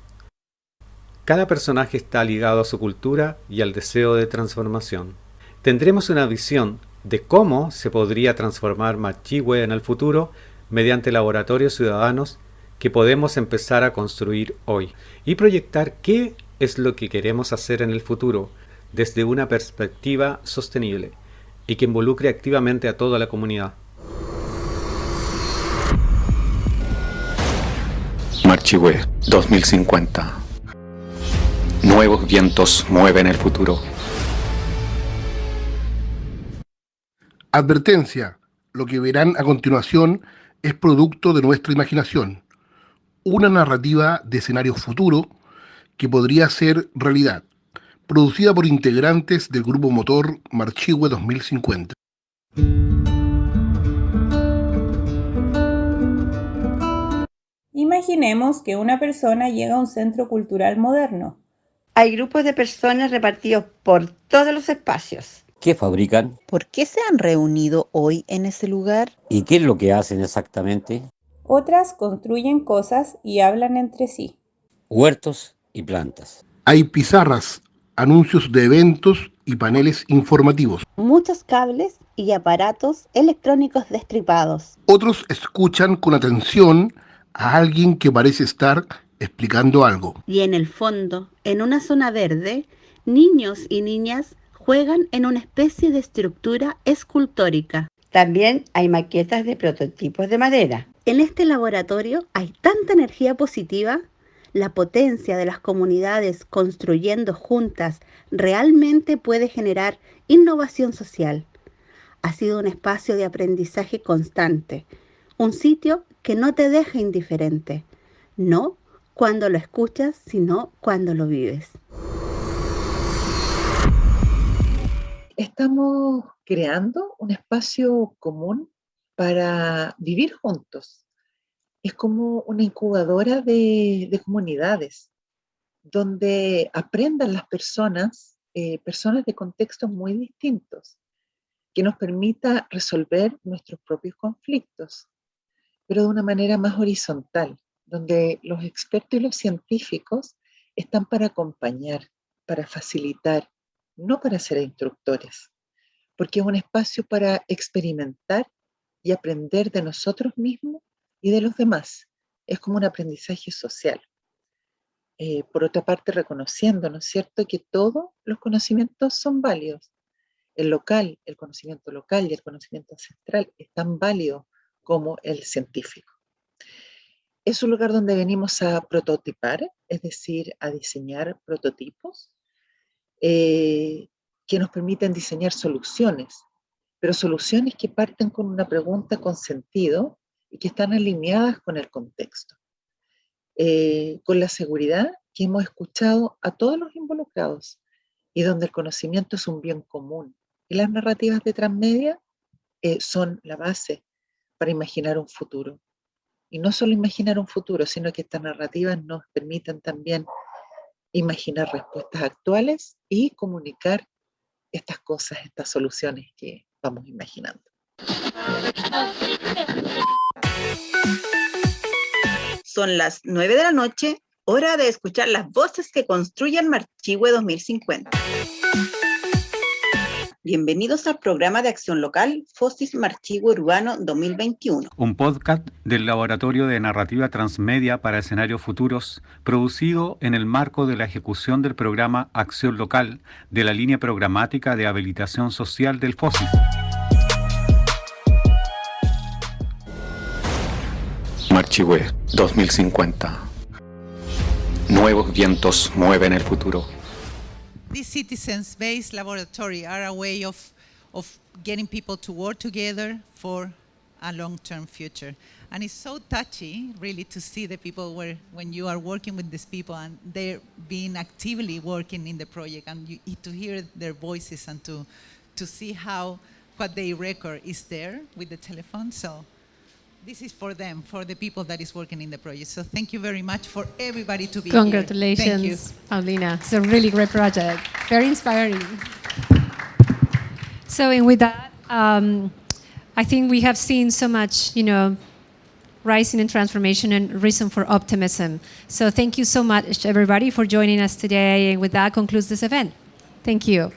Cada personaje está ligado a su cultura y al deseo de transformación. Tendremos una visión de cómo se podría transformar Marchihue en el futuro mediante laboratorios ciudadanos que podemos empezar a construir hoy y proyectar qué es lo que queremos hacer en el futuro desde una perspectiva sostenible y que involucre activamente a toda la comunidad. Marchihue 2050. Nuevos vientos mueven el futuro. Advertencia: lo que verán a continuación es producto de nuestra imaginación, una narrativa de escenarios futuros que podría ser realidad, producida por integrantes del grupo motor Marchihue 2050. Imaginemos que una persona llega a un centro cultural moderno. Hay grupos de personas repartidos por todos los espacios. ¿Qué fabrican? ¿Por qué se han reunido hoy en ese lugar? ¿Y qué es lo que hacen exactamente? Otras construyen cosas y hablan entre sí. Huertos y plantas. Hay pizarras, anuncios de eventos y paneles informativos. Muchos cables y aparatos electrónicos destripados. Otros escuchan con atención a alguien que parece estar explicando algo. Y en el fondo, en una zona verde, niños y niñas juegan en una especie de estructura escultórica. También hay maquetas de prototipos de madera. En este laboratorio hay tanta energía positiva. La potencia de las comunidades construyendo juntas realmente puede generar innovación social. Ha sido un espacio de aprendizaje constante, un sitio que no te deja indiferente, no cuando lo escuchas, sino cuando lo vives. Estamos creando un espacio común para vivir juntos. Es como una incubadora de comunidades, donde aprendan las personas de contextos muy distintos, que nos permita resolver nuestros propios conflictos, pero de una manera más horizontal, donde los expertos y los científicos están para acompañar, para facilitar, no para ser instructores, porque es un espacio para experimentar y aprender de nosotros mismos y de los demás. Es como un aprendizaje social. Por otra parte, reconociendo, ¿no es cierto?, que todos los conocimientos son válidos. El local, el conocimiento local y el conocimiento ancestral es tan válido como el científico. Es un lugar donde venimos a prototipar, es decir, a diseñar prototipos, que nos permiten diseñar soluciones, pero soluciones que parten con una pregunta con sentido y que están alineadas con el contexto. Con la seguridad que hemos escuchado a todos los involucrados y donde el conocimiento es un bien común. Y las narrativas de transmedia son la base para imaginar un futuro. Y no solo imaginar un futuro, sino que estas narrativas nos permiten también imaginar respuestas actuales y comunicar estas cosas, estas soluciones que vamos imaginando. Son las 9 de la noche, hora de escuchar las voces que construyen Marchihue 2050. Bienvenidos al programa de acción local FOSIS Marchihue Urbano 2021. Un podcast del Laboratorio de Narrativa Transmedia para Escenarios Futuros, producido en el marco de la ejecución del programa Acción Local de la línea programática de habilitación social del FOSIS. Marchihue 2050. Nuevos vientos mueven el futuro. These citizens-based laboratory are a way of getting people to work together for a long-term future. And it's so touchy, really, to see the people when you are working with these people and they're being actively working in the project, and to hear their voices and to see how what they record is there with the telephone. So this is for them, for the people that is working in the project. So thank you very much for everybody to be here. Congratulations, Paulina. It's a really great project. Very inspiring. So, and with that, I think we have seen so much, rising in transformation and reason for optimism. So thank you so much, everybody, for joining us today. And with that concludes this event. Thank you.